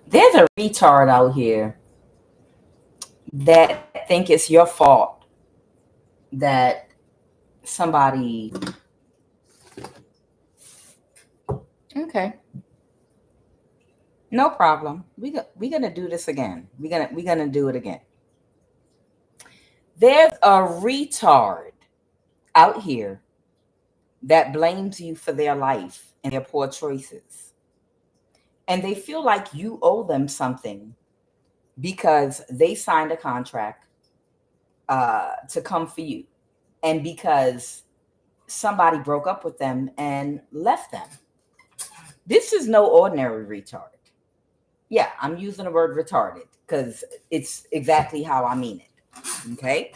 There's a retard out here that think it's your fault that somebody. Okay, no problem. We're gonna do this again. We're gonna do it again. There's a retard out here that blames you for their life and their poor choices, and they feel like you owe them something because they signed a contract to come for you, and because somebody broke up with them and left them. This is no ordinary retard. Yeah, I'm using the word retarded because it's exactly how I mean it. Okay.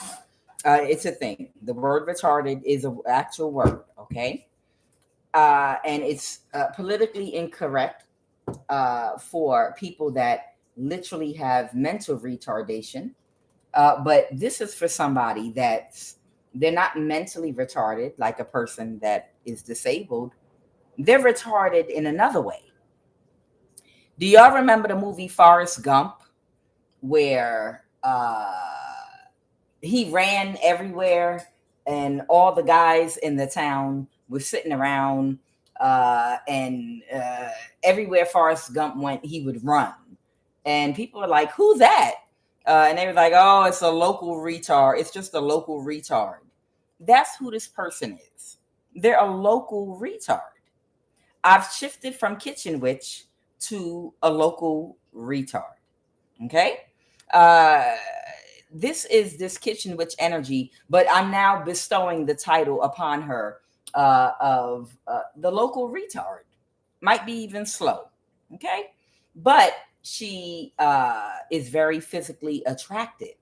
It's a thing. The word retarded is an actual word. Okay. And it's politically incorrect for people that literally have mental retardation. But this is for somebody that's they're not mentally retarded like a person that is disabled. They're retarded in another way. Do y'all remember the movie Forrest Gump, where he ran everywhere and all the guys in the town were sitting around, and everywhere Forrest Gump went, he would run. And people were like, "Who's that?" And they were like, "Oh, it's a local retard. It's just a local retard." That's who this person is. They're a local retard. I've shifted from kitchen witch to a local retard. Okay. Uh, this is this kitchen witch energy, but I'm now bestowing the title upon her of the local retard. Might be even slow. Okay. But she is very physically attractive.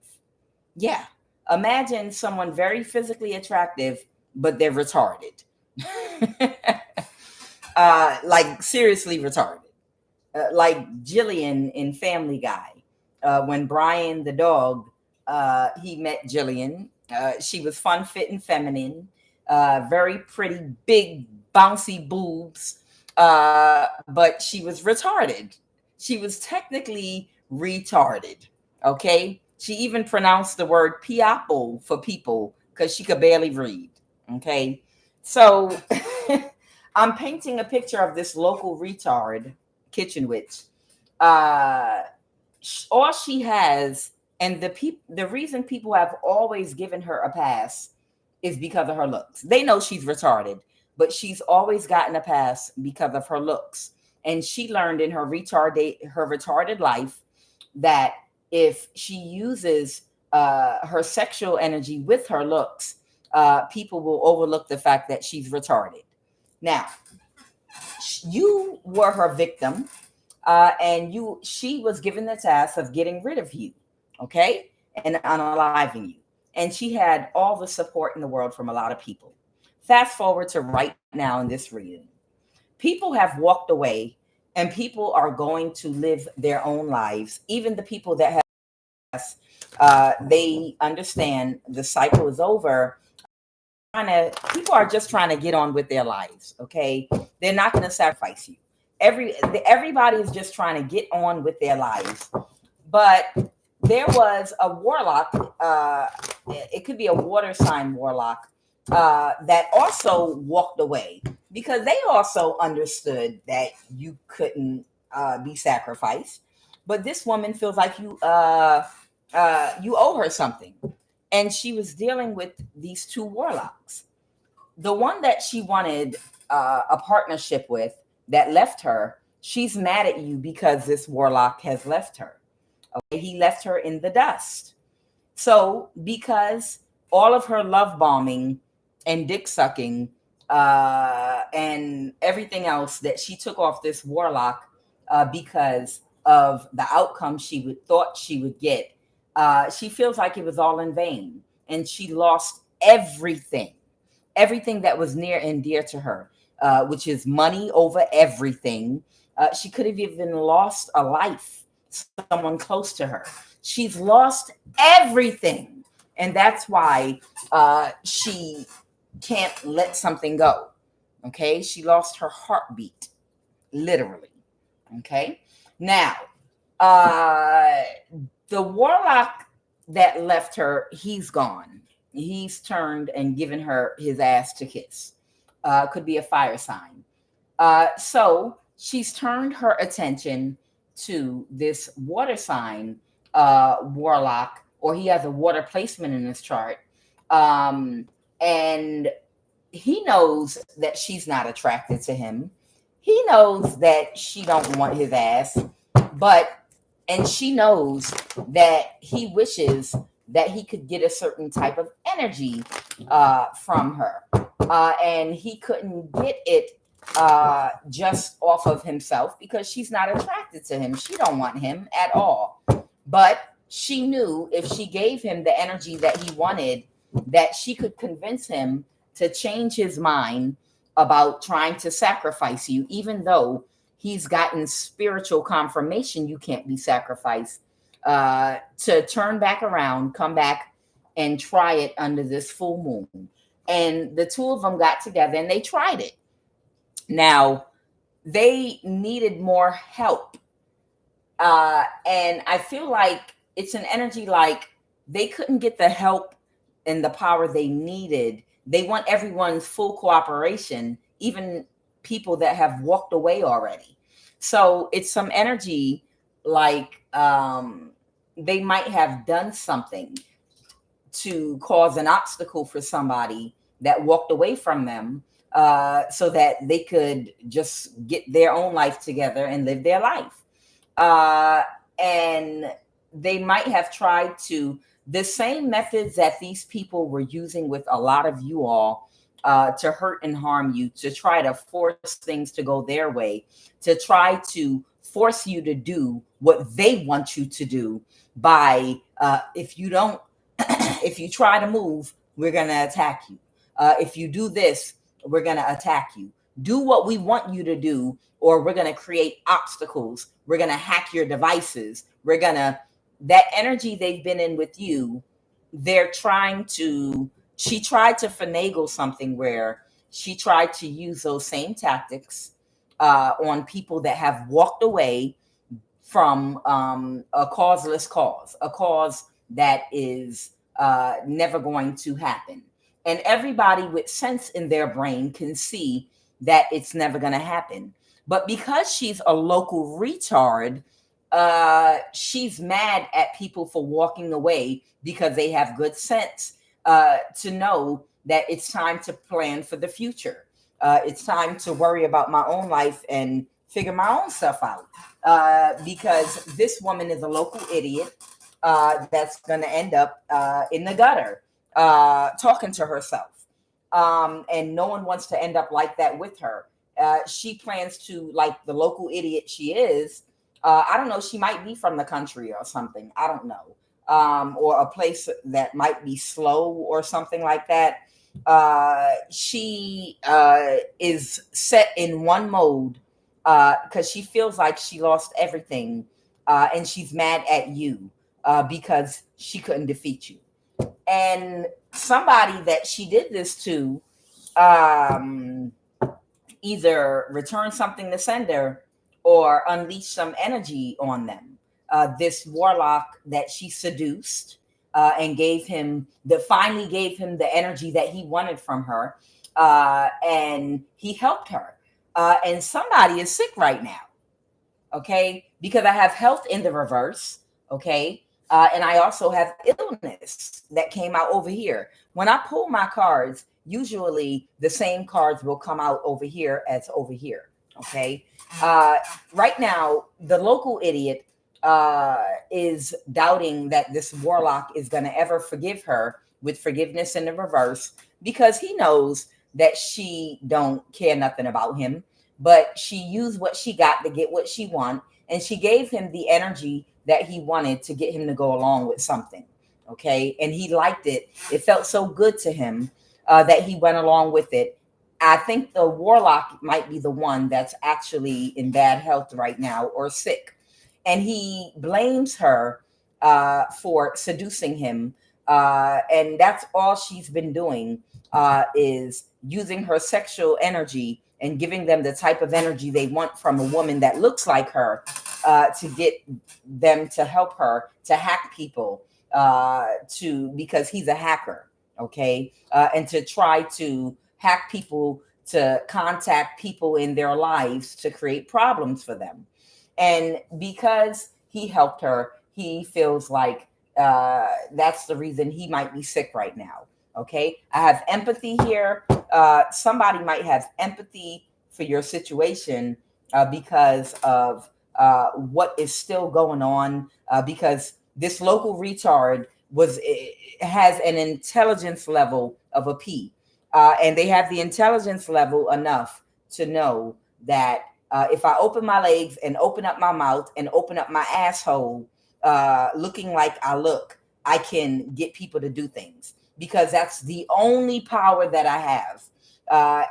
Yeah. Imagine someone very physically attractive, but they're retarded. Like seriously retarded. Like Jillian in Family Guy. When Brian the dog, he met Jillian. She was fun, fit, and feminine. Very pretty, big, bouncy boobs. But she was retarded. She was technically retarded. Okay. She even pronounced the word piapo for people because she could barely read. Okay. So I'm painting a picture of this local retard kitchen witch. Uh, all she has, and the reason people have always given her a pass is because of her looks. They know she's retarded, but she's always gotten a pass because of her looks. And she learned in her retarded life that if she uses her sexual energy with her looks, people will overlook the fact that she's retarded. Now, you were her victim, and she was given the task of getting rid of you, okay, and unaliving you. And she had all the support in the world from a lot of people. Fast forward to right now in this reading. People have walked away, and people are going to live their own lives. Even the people that have, they understand the cycle is over. People are just trying to get on with their lives. Okay, they're not going to sacrifice you. Everybody is just trying to get on with their lives. But there was a warlock. It could be a water sign warlock that also walked away because they also understood that you couldn't be sacrificed. But this woman feels like you owe her something, and she was dealing with these two warlocks. The one that she wanted a partnership with that left her, she's mad at you because this warlock has left her. Okay, he left her in the dust. So because all of her love bombing and dick sucking and everything else that she took off this warlock because of the outcome thought she would get, she feels like it was all in vain, and she lost everything that was near and dear to her, which is money over everything. She could have even lost a life, someone close to her. She's lost everything. And that's why she can't let something go. Okay. She lost her heartbeat, literally. Okay. Now, Uh, the warlock that left her, he's gone. He's turned and given her his ass to kiss. Could be a fire sign. So she's turned her attention to this water sign warlock, or he has a water placement in his chart. And he knows that she's not attracted to him. He knows that she don't want his ass, but and she knows that he wishes that he could get a certain type of energy from her, and he couldn't get it just off of himself because she's not attracted to him. She don't want him at all. But she knew if she gave him the energy that he wanted, that she could convince him to change his mind about trying to sacrifice you, even though he's gotten spiritual confirmation you can't be sacrificed, to turn back around, come back and try it under this full moon. And the two of them got together and they tried it. Now, they needed more help. And I feel like it's an energy like they couldn't get the help and the power they needed. They want everyone's full cooperation, even people that have walked away already. So it's some energy like they might have done something to cause an obstacle for somebody that walked away from them, so that they could just get their own life together and live their life. And they might have tried to the same methods that these people were using with a lot of you all, to hurt and harm you, to try to force things to go their way, to try to force you to do what they want you to do by, if you don't, if you try to move, we're going to attack you. If you do this, we're going to attack you. Do what we want you to do, or we're going to create obstacles. We're going to hack your devices. We're going to, that energy they've been in with you, they're trying to, she tried to finagle something where she tried to use those same tactics on people that have walked away from a causeless cause, a cause that is never going to happen. And everybody with sense in their brain can see that it's never going to happen. But because she's a local retard, she's mad at people for walking away because they have good sense to know that it's time to plan for the future. It's time to worry about my own life and figure my own stuff out, because this woman is a local idiot that's going to end up in the gutter talking to herself. And no one wants to end up like that with her. She plans to, like the local idiot she is, I don't know, she might be from the country or something. I don't know. Or a place that might be slow or something like that. She is set in one mode because she feels like she lost everything, and she's mad at you because she couldn't defeat you. And somebody that she did this to either return something to sender or unleash some energy on them. This warlock that she seduced and finally gave him the energy that he wanted from her, and he helped her. And somebody is sick right now, okay? Because I have health in the reverse, okay? And I also have illness that came out over here. When I pull my cards, usually the same cards will come out over here as over here, okay? Right now, the local idiot is doubting that this warlock is going to ever forgive her with forgiveness in the reverse, because he knows that she don't care nothing about him, but she used what she got to get what she want, and she gave him the energy that he wanted to get him to go along with something, okay? And he liked it. It felt so good to him that he went along with it. I think the warlock might be the one that's actually in bad health right now or sick. And he blames her for seducing him. And that's all she's been doing, is using her sexual energy and giving them the type of energy they want from a woman that looks like her, to get them to help her to hack people because he's a hacker, okay, and to try to hack people to contact people in their lives to create problems for them. And because he helped her, he feels like that's the reason he might be sick right now. Okay, I have empathy here. Somebody might have empathy for your situation because of what is still going on. Because this local retard has an intelligence level of a P, and they have the intelligence level enough to know that if I open my legs and open up my mouth and open up my asshole, looking like I look, I can get people to do things, because that's the only power that I have.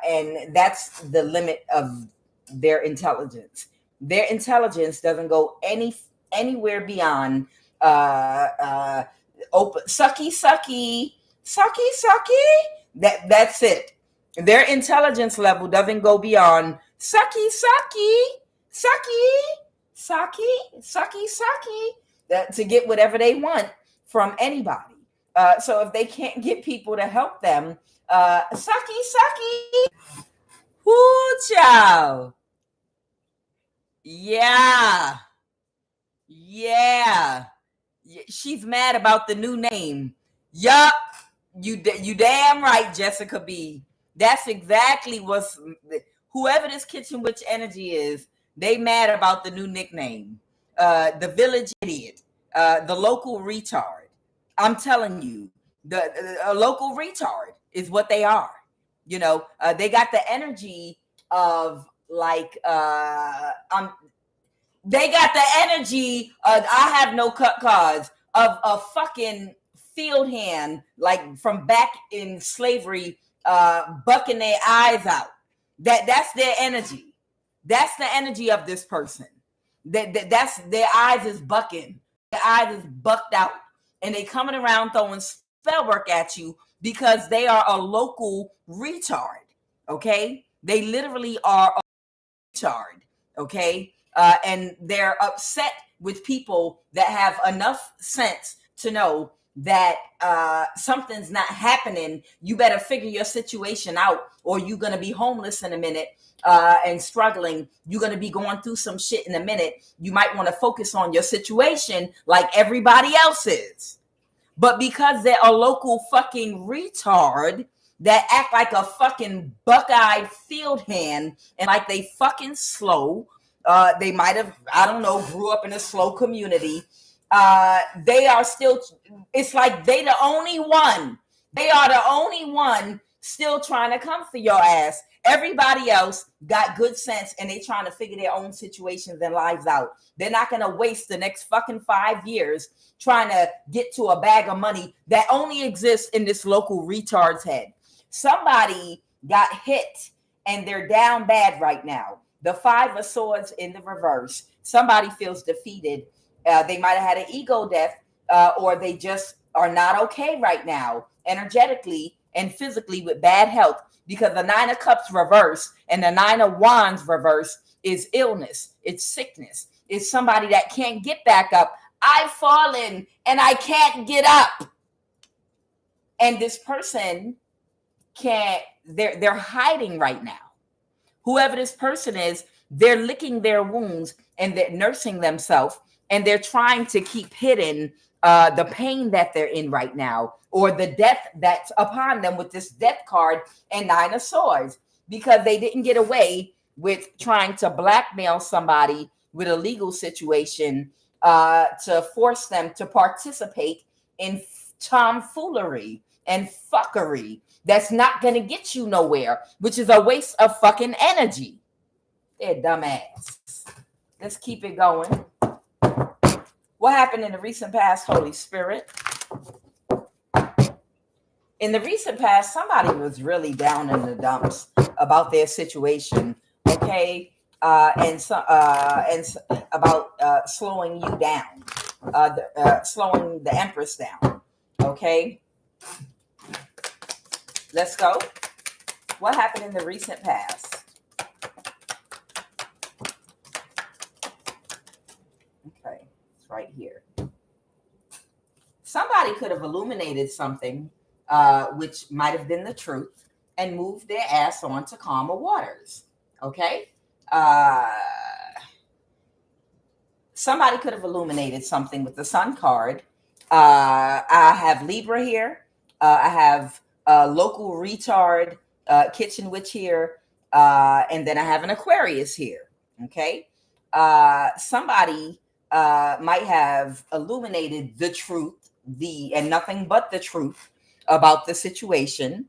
And that's the limit of their intelligence. Their intelligence doesn't go anywhere beyond open sucky. That's it. Their intelligence level doesn't go beyond sucky, to get whatever they want from anybody. So if they can't get people to help them, whoo, child. Yeah. She's mad about the new name. Yup. You damn right, Jessica B. That's exactly whoever this kitchen witch energy is, they mad about the new nickname. The village idiot, the local retard. I'm telling you, a local retard is what they are. You know, they got the energy of like they got the energy of I have no cut cards of a fucking field hand, like from back in slavery, bucking their eyes out. That's their energy. That's the energy of this person. That's their eyes is bucking. Their eyes is bucked out, and they coming around throwing spellwork at you because they are a local retard. Okay, they literally are a retard. Okay, and they're upset with people that have enough sense to know that something's not happening. You better figure your situation out, or you're going to be homeless in a minute and struggling. You're going to be going through some shit in a minute. You might want to focus on your situation like everybody else is. But because they're a local fucking retard that act like a fucking buck-eyed field hand and like they fucking slow, they might have, I don't know, grew up in a slow community. They are still, it's like they the only one. They are the only one still trying to come for your ass. Everybody else got good sense and they trying to figure their own situations and lives out. They're not going to waste the next fucking 5 years trying to get to a bag of money that only exists in this local retard's head. Somebody got hit and they're down bad right now. The 5 of Swords in the reverse. Somebody feels defeated. They might have had an ego death, or they just are not okay right now, energetically and physically, with bad health, because the 9 of Cups reverse and the 9 of Wands reverse is illness. It's sickness. It's somebody that can't get back up. I've fallen and I can't get up. And this person they're hiding right now. Whoever this person is, they're licking their wounds and they're nursing themselves, and they're trying to keep hidden the pain that they're in right now, or the death that's upon them with this death card and 9 of Swords, because they didn't get away with trying to blackmail somebody with a legal situation to force them to participate in tomfoolery and fuckery that's not going to get you nowhere, which is a waste of fucking energy. They're dumbass. Let's keep it going. What happened in the recent past, Holy Spirit? In the recent past, somebody was really down in the dumps about their situation, okay? And about slowing you down, slowing the Empress down, okay? Let's go. What happened in the recent past? somebody could have illuminated something, which might have been the truth, and moved their ass on to calmer waters. Okay. Somebody could have illuminated something with the Sun card. I have Libra here. I have local retard kitchen witch here. And then I have an Aquarius here. Okay. Somebody might have illuminated the truth, and nothing but the truth about the situation.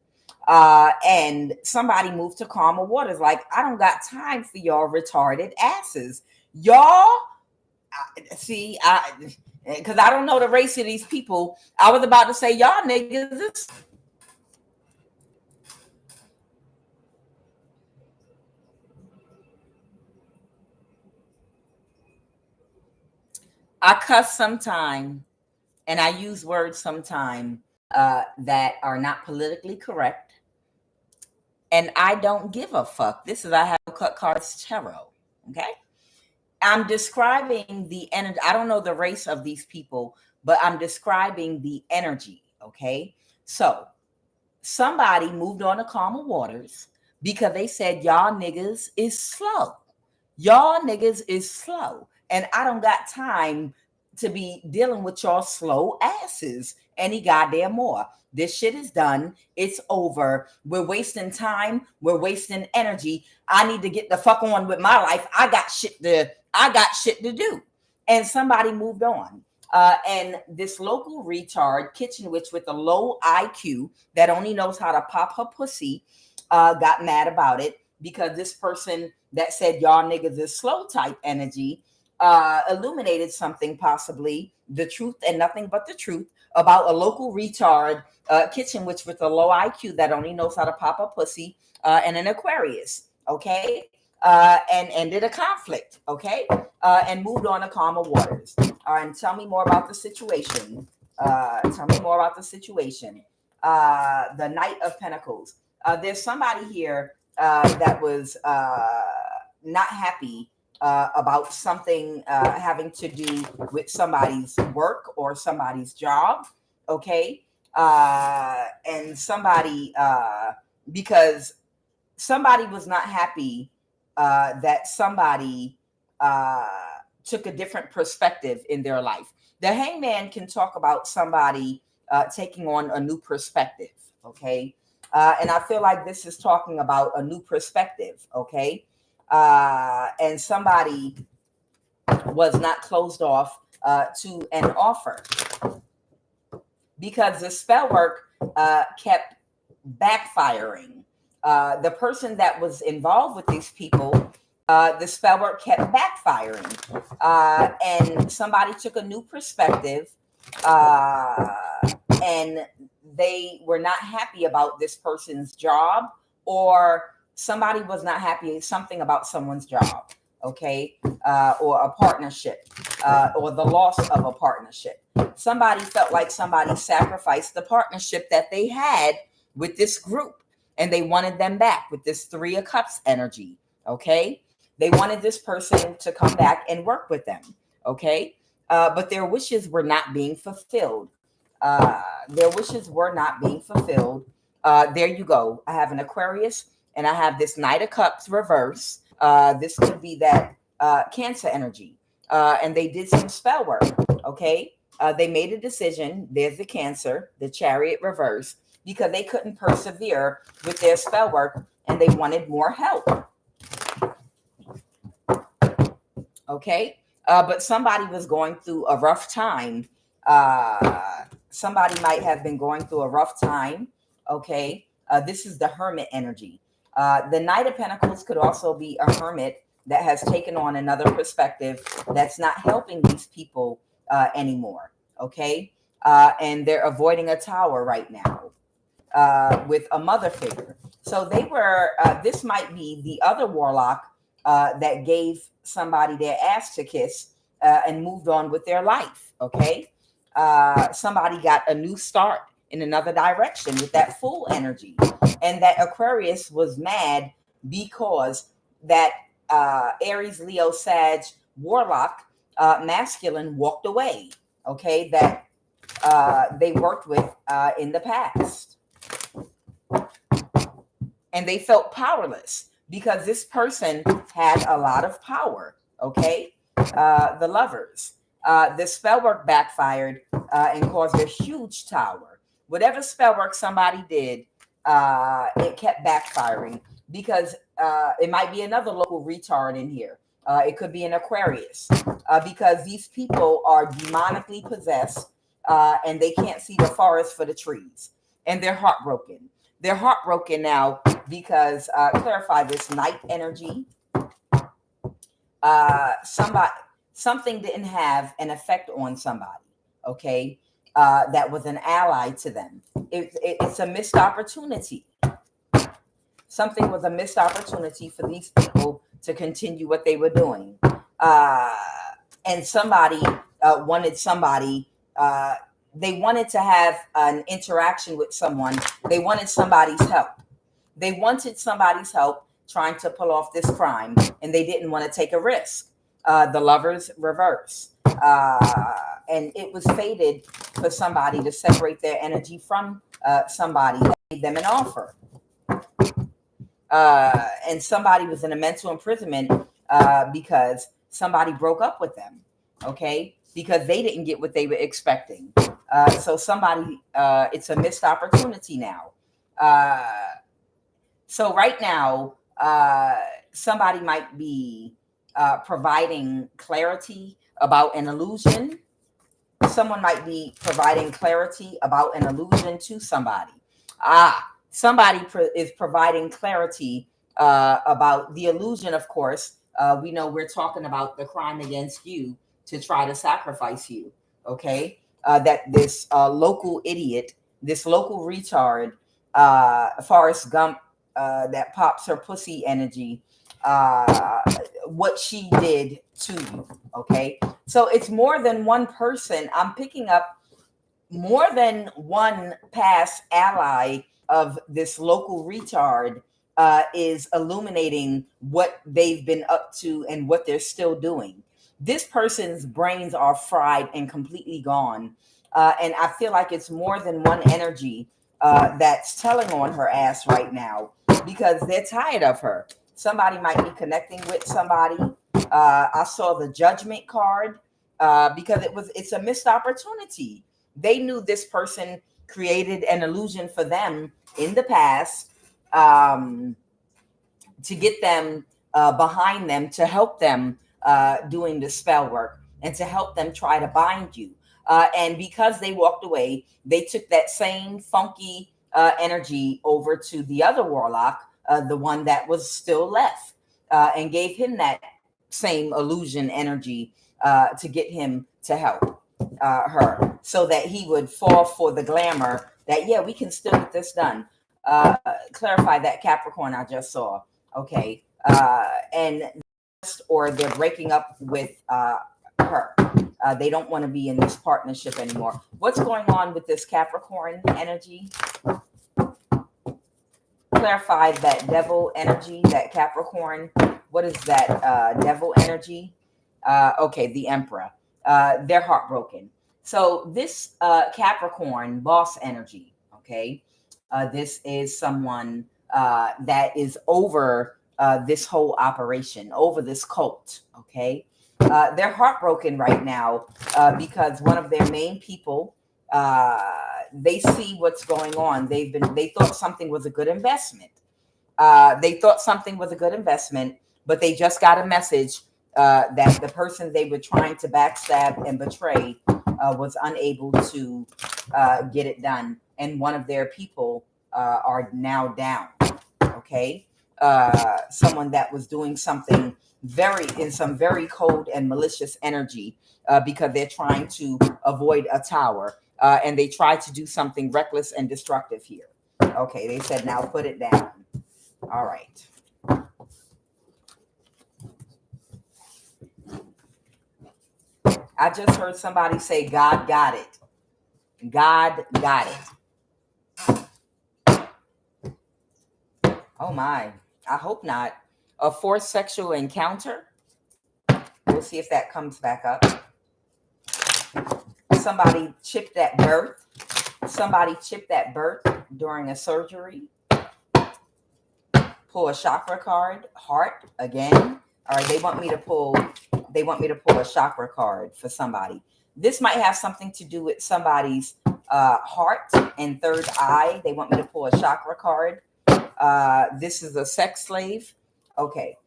And somebody moved to calmer waters. Like, I don't got time for y'all retarded asses. Y'all, see, because I don't know the race of these people. I was about to say, y'all niggas. I cuss sometime, and I use words sometime that are not politically correct. And I don't give a fuck. This is I have cut cards tarot. Okay. I'm describing the energy. I don't know the race of these people, but I'm describing the energy. Okay. So somebody moved on to calmer waters because they said, y'all niggas is slow. Y'all niggas is slow. And I don't got time to be dealing with y'all slow asses any goddamn more. This shit is done. It's over. We're wasting time. We're wasting energy. I need to get the fuck on with my life. I got shit to do. And somebody moved on. And this local retard kitchen witch with a low IQ that only knows how to pop her pussy got mad about it because this person that said y'all niggas is slow type energy illuminated something, possibly the truth and nothing but the truth, about a local retard kitchen witch with a low IQ that only knows how to pop a pussy and an Aquarius. Okay. And ended a conflict. Okay. And moved on to calmer waters. And tell me more about the situation. The Knight of Pentacles. There's somebody here that was not happy about something having to do with somebody's work or somebody's job. Okay. And somebody, because somebody was not happy that somebody took a different perspective in their life. The Hangman can talk about somebody taking on a new perspective. Okay. And I feel like this is talking about a new perspective. Okay. And somebody was not closed off to an offer because the spell work kept backfiring. The person that was involved with these people, the spell work kept backfiring. And somebody took a new perspective and they were not happy about this person's job, or somebody was not happy something about someone's job, okay, or a partnership, or the loss of a partnership. Somebody felt like somebody sacrificed the partnership that they had with this group, and they wanted them back with this Three of Cups energy, okay? They wanted this person to come back and work with them, okay? But their wishes were not being fulfilled. There you go. I have an Aquarius and I have this Knight of Cups reverse. This could be that Cancer energy. And they did some spell work, okay? They made a decision. There's the Cancer, the Chariot reverse, because they couldn't persevere with their spell work and they wanted more help. Okay? But somebody was going through a rough time. Somebody might have been going through a rough time. Okay? This is the Hermit energy. The Knight of Pentacles could also be a hermit that has taken on another perspective that's not helping these people anymore. Okay? And they're avoiding a tower right now with a mother figure. So they were, this might be the other warlock that gave somebody their ass to kiss and moved on with their life. Okay? Somebody got a new start in another direction with that full energy. And that Aquarius was mad because that Aries, Leo, Sag, warlock, masculine walked away. Okay? That they worked with in the past. And they felt powerless because this person had a lot of power. Okay. The Lovers. The spell work backfired and caused a huge tower. Whatever spell work somebody did, it kept backfiring because it might be another local retard in here. It could be an Aquarius because these people are demonically possessed and they can't see the forest for the trees. And they're heartbroken. They're heartbroken now because clarify this night energy. Something didn't have an effect on somebody. Okay, that was an ally to them. It's a missed opportunity. Something was a missed opportunity for these people to continue what they were doing. And somebody wanted somebody. They wanted to have an interaction with someone. They wanted somebody's help. They wanted somebody's help trying to pull off this crime, and they didn't want to take a risk. The Lovers reverse. And it was fated for somebody to separate their energy from somebody that made them an offer. And somebody was in a mental imprisonment because somebody broke up with them. Okay, because they didn't get what they were expecting. So somebody, it's a missed opportunity now. So right now, somebody might be providing clarity about an illusion. Someone might be providing clarity about an illusion to somebody. Somebody is providing clarity about the illusion, of course. We know we're talking about the crime against you to try to sacrifice you. Okay. That this local idiot, this local retard, Forrest Gump, that pops her pussy energy, what she did to you. Okay. So it's more than one person. I'm picking up more than one past ally of this local retard is illuminating what they've been up to and what they're still doing. This person's brains are fried and completely gone. And I feel like it's more than one energy that's telling on her ass right now because they're tired of her. Somebody might be connecting with somebody. I saw the Judgment card because it's a missed opportunity. They knew this person created an illusion for them in the past to get them behind them, to help them doing the spell work and to help them try to bind you. And because they walked away, they took that same funky energy over to the other warlock, the one that was still left, and gave him that same illusion energy to get him to help her so that he would fall for the glamour that, yeah, we can still get this done. Clarify that Capricorn I just saw. Okay. And or they're breaking up with her. They don't want to be in this partnership anymore. What's going on with this Capricorn energy? Clarify that devil energy, that Capricorn. What is that devil energy? Okay, the Emperor. They're heartbroken. So this Capricorn boss energy, okay, this is someone that is over this whole operation, over this cult, okay? They're heartbroken right now because one of their main people, they see what's going on. They thought something was a good investment. But they just got a message that the person they were trying to backstab and betray was unable to get it done. And one of their people are now down. Okay. Someone that was doing something in some very cold and malicious energy because they're trying to avoid a tower. And they tried to do something reckless and destructive here. Okay. They said, now put it down. All right. I just heard somebody say, God got it. God got it. Oh my, I hope not. A forced sexual encounter. We'll see if that comes back up. somebody chipped at birth. Somebody chipped at birth during a surgery. Pull a chakra card. Heart again. All right, they want me to pull a chakra card for somebody. This might have something to do with somebody's heart and third eye. They want me to pull a chakra card. This is a sex slave. Okay.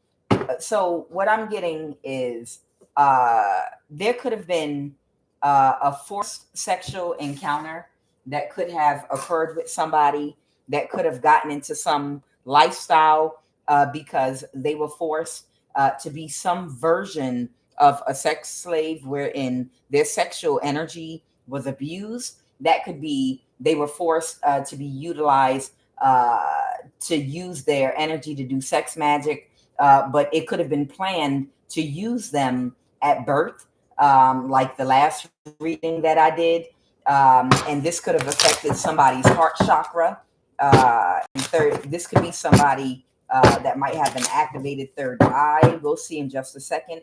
So what I'm getting is there could have been a forced sexual encounter that could have occurred with somebody that could have gotten into some lifestyle because they were forced to be some version of a sex slave wherein their sexual energy was abused. That could be they were forced to be utilized to use their energy to do sex magic, but it could have been planned to use them at birth, like the last reading that I did. And this could have affected somebody's heart chakra. This could be somebody that might have an activated third eye. We'll see in just a second.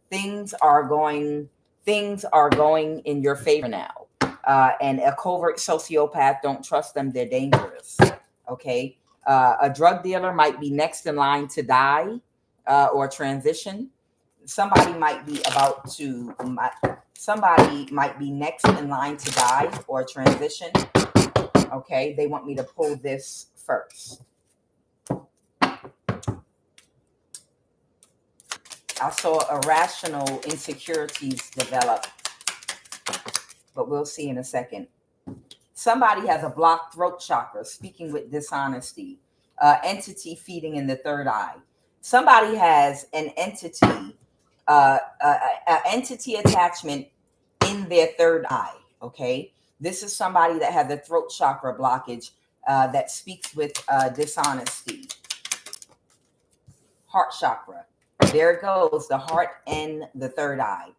Things are going in your favor now. And a covert sociopath, don't trust them. They're dangerous. Okay. A drug dealer might be next in line to die or transition. Somebody might be next in line to die or transition. Okay. They want me to pull this first. I saw irrational insecurities develop, but we'll see in a second. Somebody has a blocked throat chakra, speaking with dishonesty, entity feeding in the third eye. Somebody has an entity attachment in their third eye. Okay. This is somebody that has a throat chakra blockage that speaks with dishonesty. Heart chakra. There it goes, the heart and the third eye.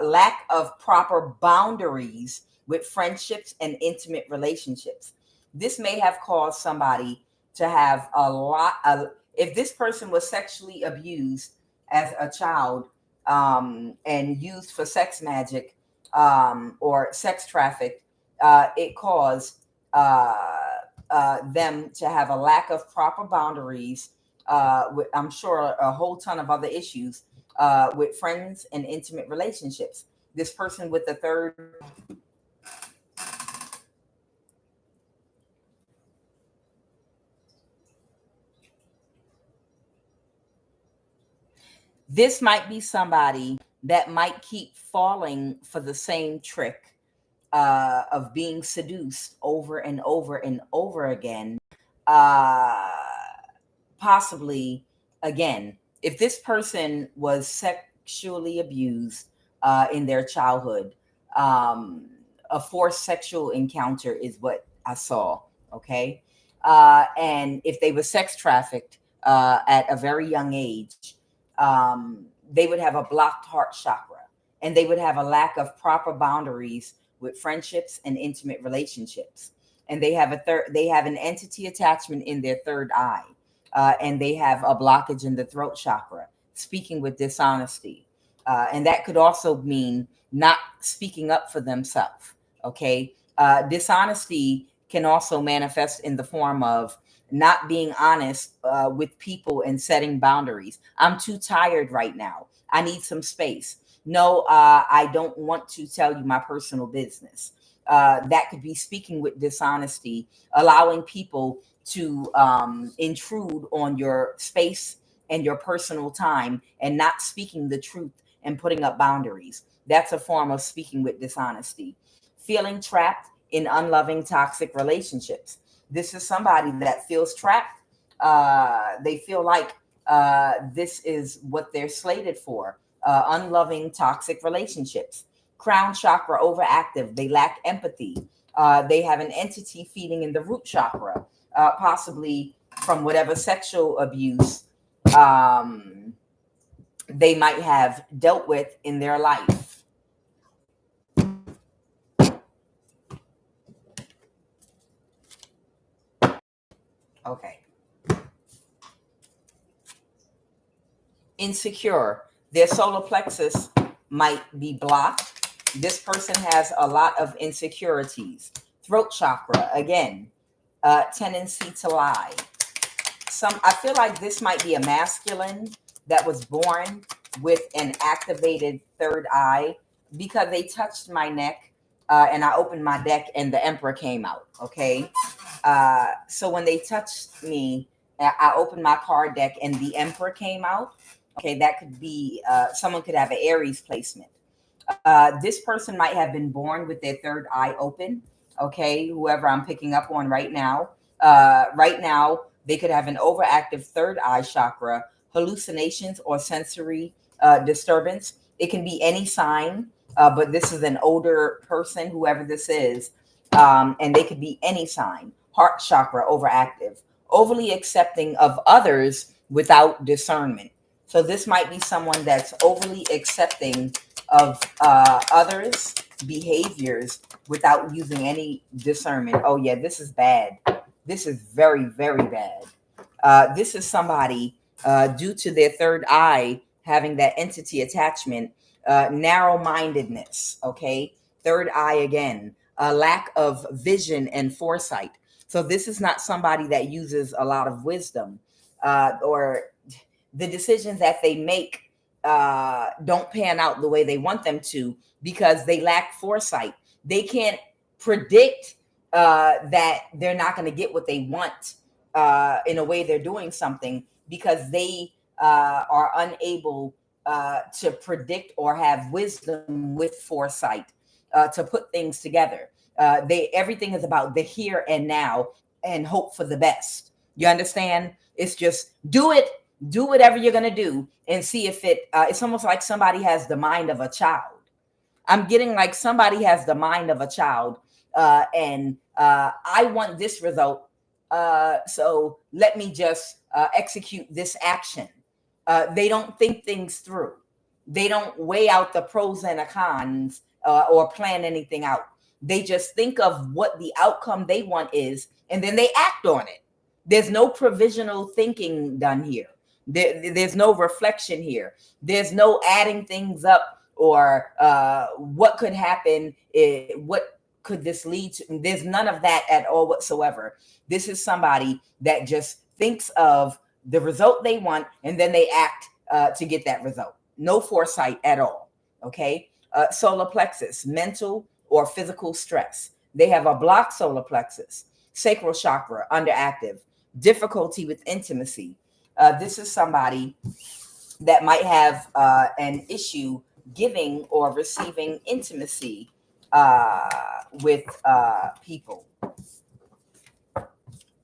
Lack of proper boundaries with friendships and intimate relationships. This may have caused somebody to have if this person was sexually abused as a child and used for sex magic or sex trafficked, it caused them to have a lack of proper boundaries. I'm sure a whole ton of other issues with friends and intimate relationships. This person with the third. This might be somebody that might keep falling for the same trick of being seduced over and over and over again. Possibly, again, if this person was sexually abused in their childhood, a forced sexual encounter is what I saw. Okay. And if they were sex trafficked at a very young age, they would have a blocked heart chakra and they would have a lack of proper boundaries with friendships and intimate relationships. And they have an entity attachment in their third eye. And they have a blockage in the throat chakra, speaking with dishonesty. And that could also mean not speaking up for themselves. Okay. Dishonesty can also manifest in the form of not being honest with people and setting boundaries. I'm too tired right now. I need some space. No, I don't want to tell you my personal business. That could be speaking with dishonesty, allowing people to intrude on your space and your personal time and not speaking the truth and putting up boundaries. That's a form of speaking with dishonesty. Feeling trapped in unloving, toxic relationships. This is somebody that feels trapped. They feel like this is what they're slated for. Unloving, toxic relationships. Crown chakra overactive. They lack empathy. They have an entity feeding in the root chakra. Possibly from whatever sexual abuse they might have dealt with in their life. Okay. Insecure. Their solar plexus might be blocked. This person has a lot of insecurities. Throat chakra, again, tendency to lie. I feel like this might be a masculine that was born with an activated third eye, because they touched my neck and I opened my deck and the Emperor came out. Okay. So when they touched me, I opened my card deck and the Emperor came out. Okay. That could be someone could have an Aries placement. This person might have been born with their third eye open. Okay. Whoever I'm picking up on right now. Right now, they could have an overactive third eye chakra, hallucinations, or sensory disturbance. It can be any sign, but this is an older person, whoever this is, and they could be any sign. Heart chakra overactive, overly accepting of others without discernment. So this might be someone that's overly accepting of others' behaviors without using any discernment. Oh yeah, this is bad. This is very, very bad. This is somebody, due to their third eye having that entity attachment, narrow-mindedness, okay? Third eye again, a lack of vision and foresight. So this is not somebody that uses a lot of wisdom, or the decisions that they make don't pan out the way they want them to, because they lack foresight. They can't predict that they're not going to get what they want in a way they're doing something, because they are unable to predict or have wisdom with foresight to put things together. Everything is about the here and now and hope for the best. You understand? It's just do whatever you're going to do and see if it's almost like somebody has the mind of a child. I'm getting like somebody has the mind of a child, and I want this result. So let me just execute this action. They don't think things through. They don't weigh out the pros and the cons or plan anything out. They just think of what the outcome they want is, and then they act on it. There's no provisional thinking done here. There's no reflection here. There's no adding things up or what could happen, what could this lead to. There's none of that at all whatsoever. This is somebody that just thinks of the result they want, and then they act to get that result. No foresight at all. Okay. Solar plexus, mental or physical stress. They have a blocked solar plexus. Sacral chakra, underactive. Difficulty with intimacy. This is somebody that might have an issue giving or receiving intimacy with people.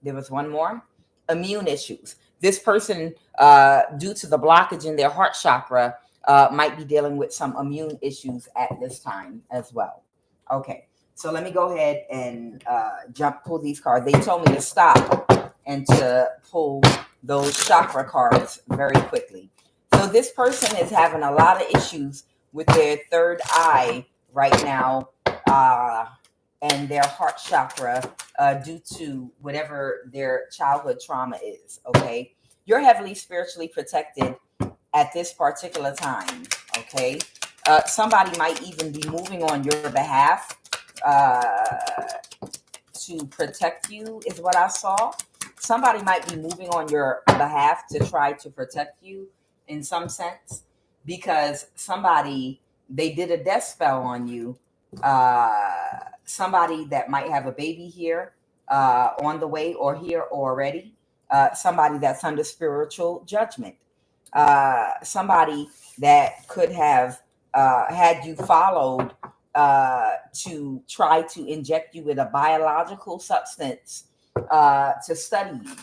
There was one more. Immune issues. This person, due to the blockage in their heart chakra, might be dealing with some immune issues at this time as well. Okay, so let me go ahead and pull these cards. They told me to stop and to pull those chakra cards very quickly. So this person is having a lot of issues with their third eye right now, and their heart chakra due to whatever their childhood trauma is. Okay, you're heavily spiritually protected at this particular time. Okay, somebody might even be moving on your behalf to protect you, is what I saw. Somebody might be moving on your behalf to try to protect you in some sense, because they did a death spell on you. Somebody that might have a baby here on the way, or here already. Somebody that's under spiritual judgment. Somebody that could have had you followed to try to inject you with a biological substance to study you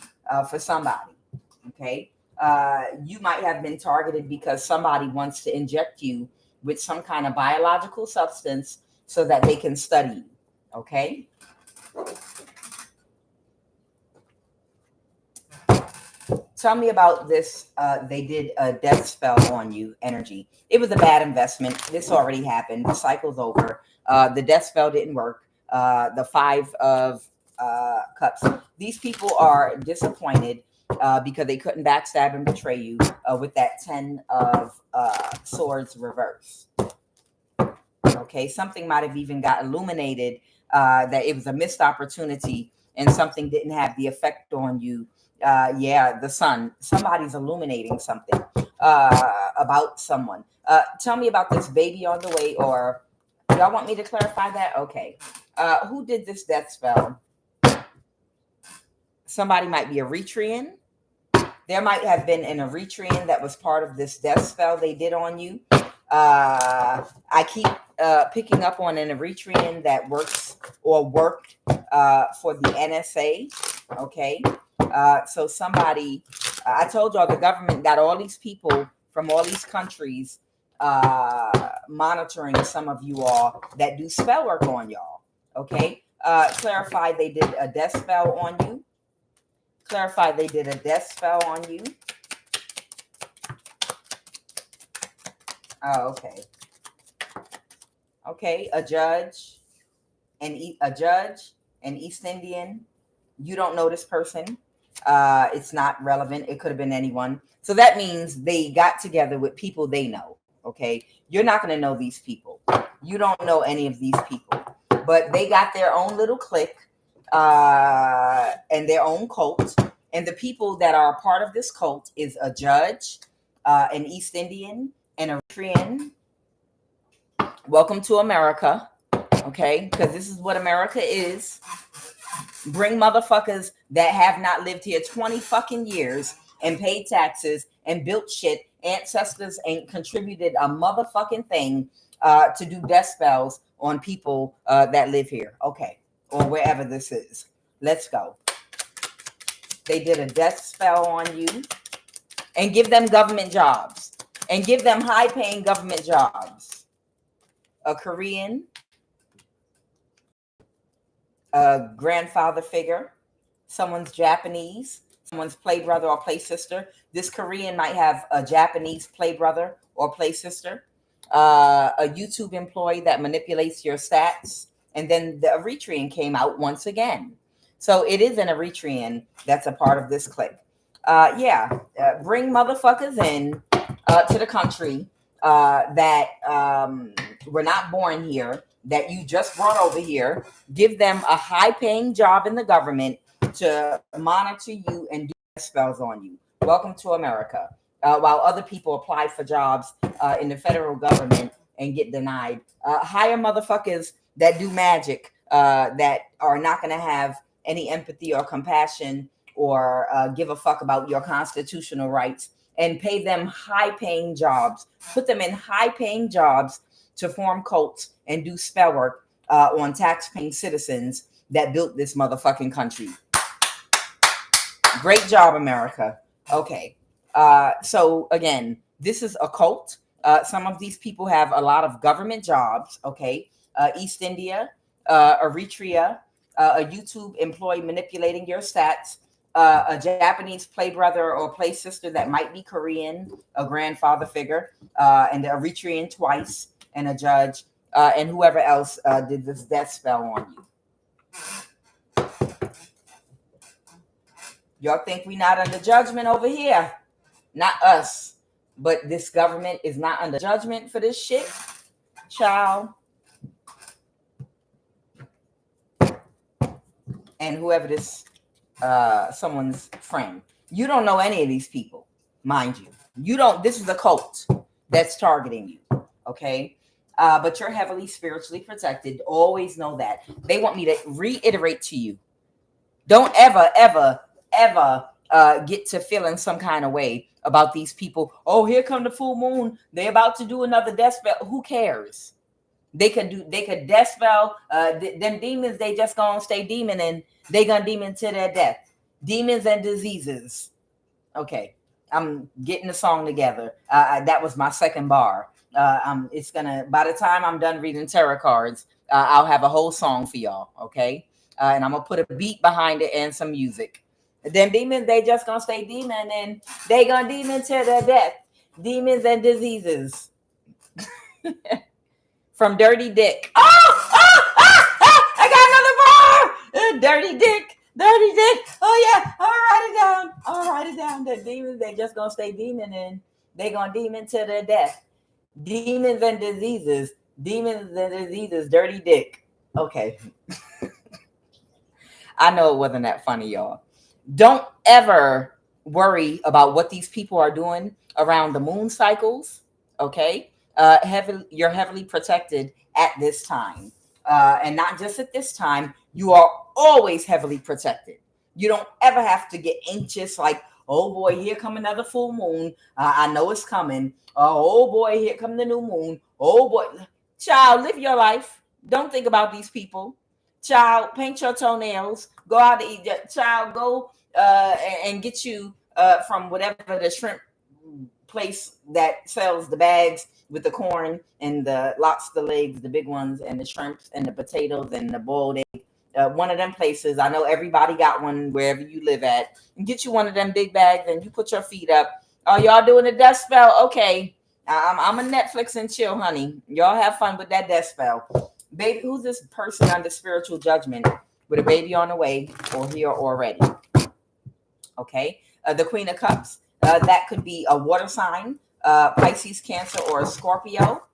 for somebody. Okay. You might have been targeted because somebody wants to inject you with some kind of biological substance so that they can study you. Okay. Tell me about this. They did a death spell on you energy. It was a bad investment. This already happened. The cycle's over. The death spell didn't work. The 5 of Cups. These people are disappointed because they couldn't backstab and betray you with that 10 of Swords reverse. Okay, something might have even got illuminated, that it was a missed opportunity and something didn't have the effect on you. Yeah, the sun. Somebody's illuminating something about someone. Tell me about this baby on the way, or y'all want me to clarify that? Okay. Who did this death spell? Somebody might be Eritrean. There might have been an Eritrean that was part of this death spell they did on you. I keep picking up on an Eritrean that works or worked for the NSA. Okay. So somebody, I told y'all the government got all these people from all these countries monitoring some of you all that do spell work on y'all. Okay. Clarify they did a death spell on you. Clarify they did a death spell on you. Oh, okay. Okay, a judge, an East Indian. You don't know this person. It's not relevant. It could have been anyone. So that means they got together with people they know. Okay, you're not going to know these people. You don't know any of these people, but they got their own little clique and their own cult. And the people that are a part of this cult is a judge, an East Indian, an Eritrean. Welcome to America. Okay, because this is what America is. Bring motherfuckers that have not lived here 20 fucking years and paid taxes and built shit. Ancestors ain't contributed a motherfucking thing to do death spells on people that live here. Okay, or wherever this is. Let's go. They did a death spell on you, and give them government jobs, and give them high-paying government jobs. A Korean, a grandfather figure, someone's Japanese, someone's play brother or play sister. This Korean might have a Japanese play brother or play sister, a YouTube employee that manipulates your stats, and then the Eritrean came out once again. So it is an Eritrean that's a part of this clique. Bring motherfuckers in to the country that were not born here, that you just brought over here. Give them a high-paying job in the government to monitor you and do spells on you. Welcome to America. While other people apply for jobs in the federal government and get denied. Hire motherfuckers that do magic that are not going to have any empathy or compassion or give a fuck about your constitutional rights, and pay them high-paying jobs. Put them in high-paying jobs to form cults and do spell work on tax-paying citizens that built this motherfucking country. Great job, America. Okay. So again, this is a cult. Some of these people have a lot of government jobs. Okay. East India, Eritrea, a YouTube employee manipulating your stats, a Japanese play brother or play sister that might be Korean, a grandfather figure, and the Eritrean twice, and a judge, and whoever else did this death spell on you. Y'all think we not under judgment over here? Not us, but this government is not under judgment for this shit, child. And whoever this someone's friend. You don't know any of these people, mind you. You don't. This is a cult that's targeting you, okay? But you're heavily spiritually protected. Always know that. They want me to reiterate to you. Don't ever, ever, ever get to feeling some kind of way about these people. Oh, here come the full moon. They're about to do another death spell. Who cares? They could death spell. Them demons, they just gonna stay demon and they gonna demon to their death. Demons and diseases. Okay, I'm getting the song together. That was my second bar. It's gonna, by the time I'm done reading tarot cards, I'll have a whole song for y'all. Okay, and I'm gonna put a beat behind it and some music. Them demons, they just gonna stay demon and they gonna demon to their death. Demons and diseases. From Dirty Dick. I got another bar. Dirty Dick. Oh yeah. I'll write it down. The demons, they just gonna stay demon and they gonna demon to their death. Demons and diseases. Demon disease is dirty dick. Okay. I know it wasn't that funny, y'all. Don't ever worry about what these people are doing around the moon cycles. Okay. You're heavily protected at this time. And not just at this time, you are always heavily protected. You don't ever have to get anxious like, oh boy, here come another full moon. I know it's coming. Oh boy, here come the new moon. Oh boy. Child, live your life. Don't think about these people. Child, paint your toenails. Go out to eat. Child, go and get you from whatever the shrimp place that sells the bags with the corn and the lobster legs, the big ones, and the shrimps and the potatoes and the boiled egg. One of them places. I know everybody got one wherever you live at. And get you one of them big bags and you put your feet up. Oh, y'all doing a death spell? Okay. I'm a Netflix and chill, honey. Y'all have fun with that death spell. Baby, who's this person under spiritual judgment with a baby on the way or here already? Okay. The Queen of Cups. That could be a water sign, Pisces, Cancer, or a Scorpio.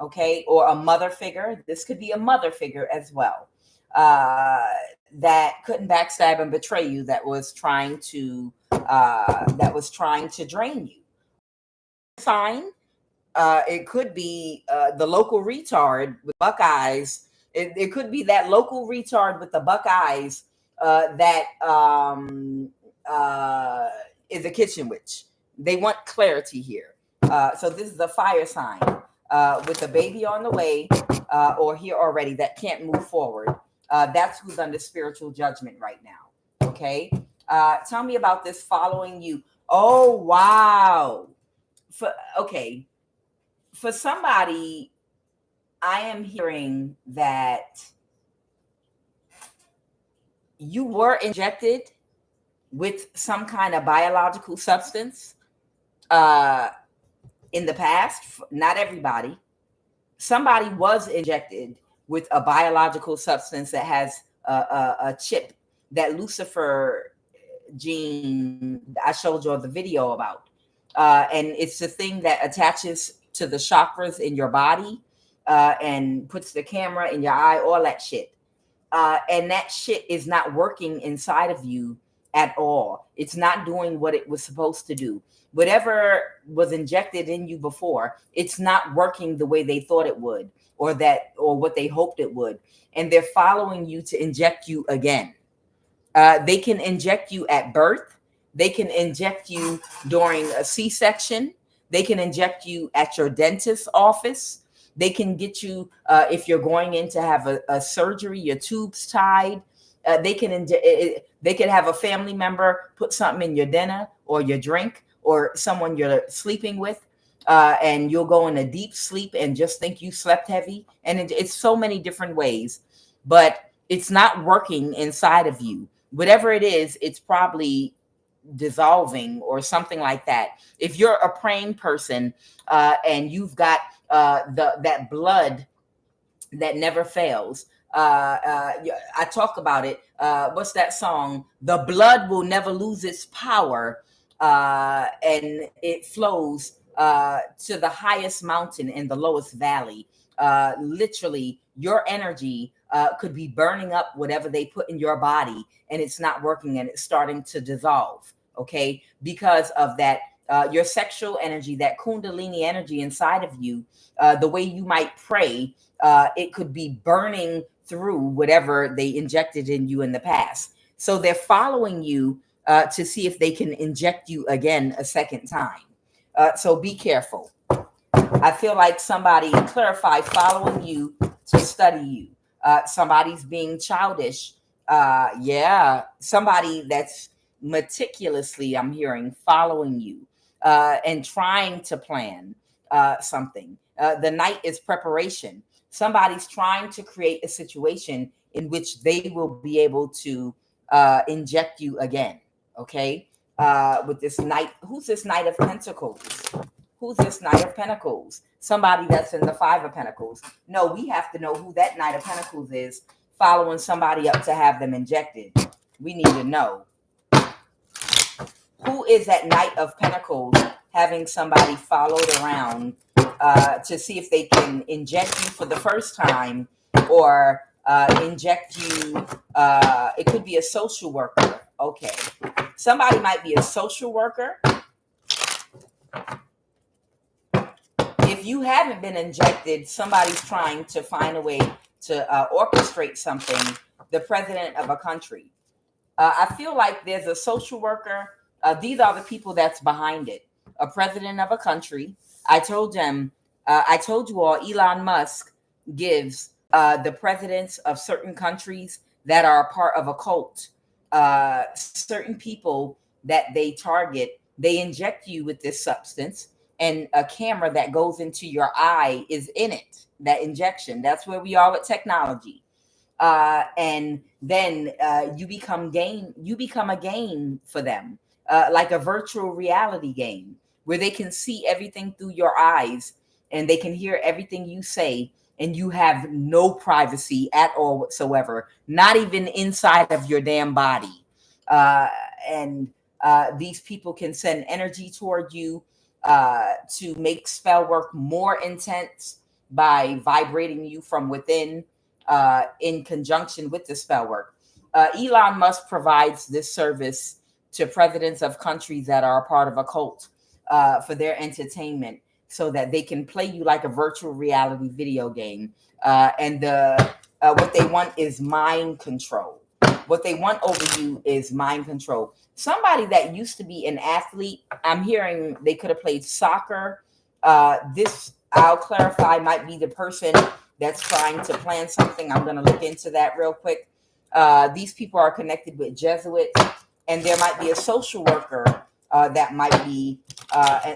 Okay. Or a mother figure. This could be a mother figure as well. That couldn't backstab and betray you. That was trying to drain you. Sign. It could be the local retard with buck eyes. It could be that local retard with the buck eyes that is a kitchen witch. They want clarity here. So this is a fire sign with a baby on the way or here already that can't move forward. That's who's under spiritual judgment right now. Okay. Tell me about this following you. Oh, wow. Okay. For somebody, I am hearing that you were injected with some kind of biological substance in the past. Not everybody. Somebody was injected with a biological substance that has a chip that Lucifer gene I showed you the video about. And it's the thing that attaches to the chakras in your body and puts the camera in your eye, all that shit. And that shit is not working inside of you at all. It's not doing what it was supposed to do. Whatever was injected in you before, it's not working the way they thought it would, or what they hoped it would. And they're following you to inject you again. They can inject you at birth. They can inject you during a C-section. They can inject you at your dentist's office. They can get you, if you're going in to have a surgery, your tubes tied. They can have a family member put something in your dinner or your drink or someone you're sleeping with, and you'll go in a deep sleep and just think you slept heavy. And it's so many different ways, but it's not working inside of you. Whatever it is, it's probably dissolving or something like that. If you're a praying person and you've got that blood that never fails, I talk about it. What's that song? The blood will never lose its power, and it flows to the highest mountain in the lowest valley. Literally, your energy could be burning up whatever they put in your body, and it's not working, and it's starting to dissolve. Okay, because of that, your sexual energy, that kundalini energy inside of you, the way you might pray, it could be burning through whatever they injected in you in the past. So they're following you to see if they can inject you again a second time. So be careful. I feel like somebody clarified following you to study you. Somebody's being childish. Somebody that's meticulously, I'm hearing, following you and trying to plan something. The night is preparation. Somebody's trying to create a situation in which they will be able to inject you again. Okay. With this knight, who's this Knight of Pentacles? Who's this Knight of Pentacles? Somebody that's in the Five of Pentacles. No, we have to know who that Knight of Pentacles is, following somebody up to have them injected. We need to know. Who is that Knight of Pentacles having somebody followed around to see if they can inject you for the first time, or inject you. It could be a social worker. Okay. Somebody might be a social worker. If you haven't been injected, somebody's trying to find a way to orchestrate something. The president of a country. I feel like there's a social worker. These are the people that's behind it. A president of a country. I told them, I told you all, Elon Musk gives the presidents of certain countries that are a part of a cult, certain people that they target, they inject you with this substance, and a camera that goes into your eye is in it. That injection. That's where we are with technology. And then you become a game for them, like a virtual reality game where they can see everything through your eyes and they can hear everything you say, and you have no privacy at all whatsoever, not even inside of your damn body. And these people can send energy toward you to make spell work more intense by vibrating you from within, in conjunction with the spell work. Elon Musk provides this service to presidents of countries that are a part of a cult for their entertainment, so that they can play you like a virtual reality video game. And what they want is mind control. What they want over you is mind control. Somebody that used to be an athlete, I'm hearing they could have played soccer. This, I'll clarify, might be the person that's trying to plan something. I'm going to look into that real quick. These people are connected with Jesuits, and there might be a social worker that might be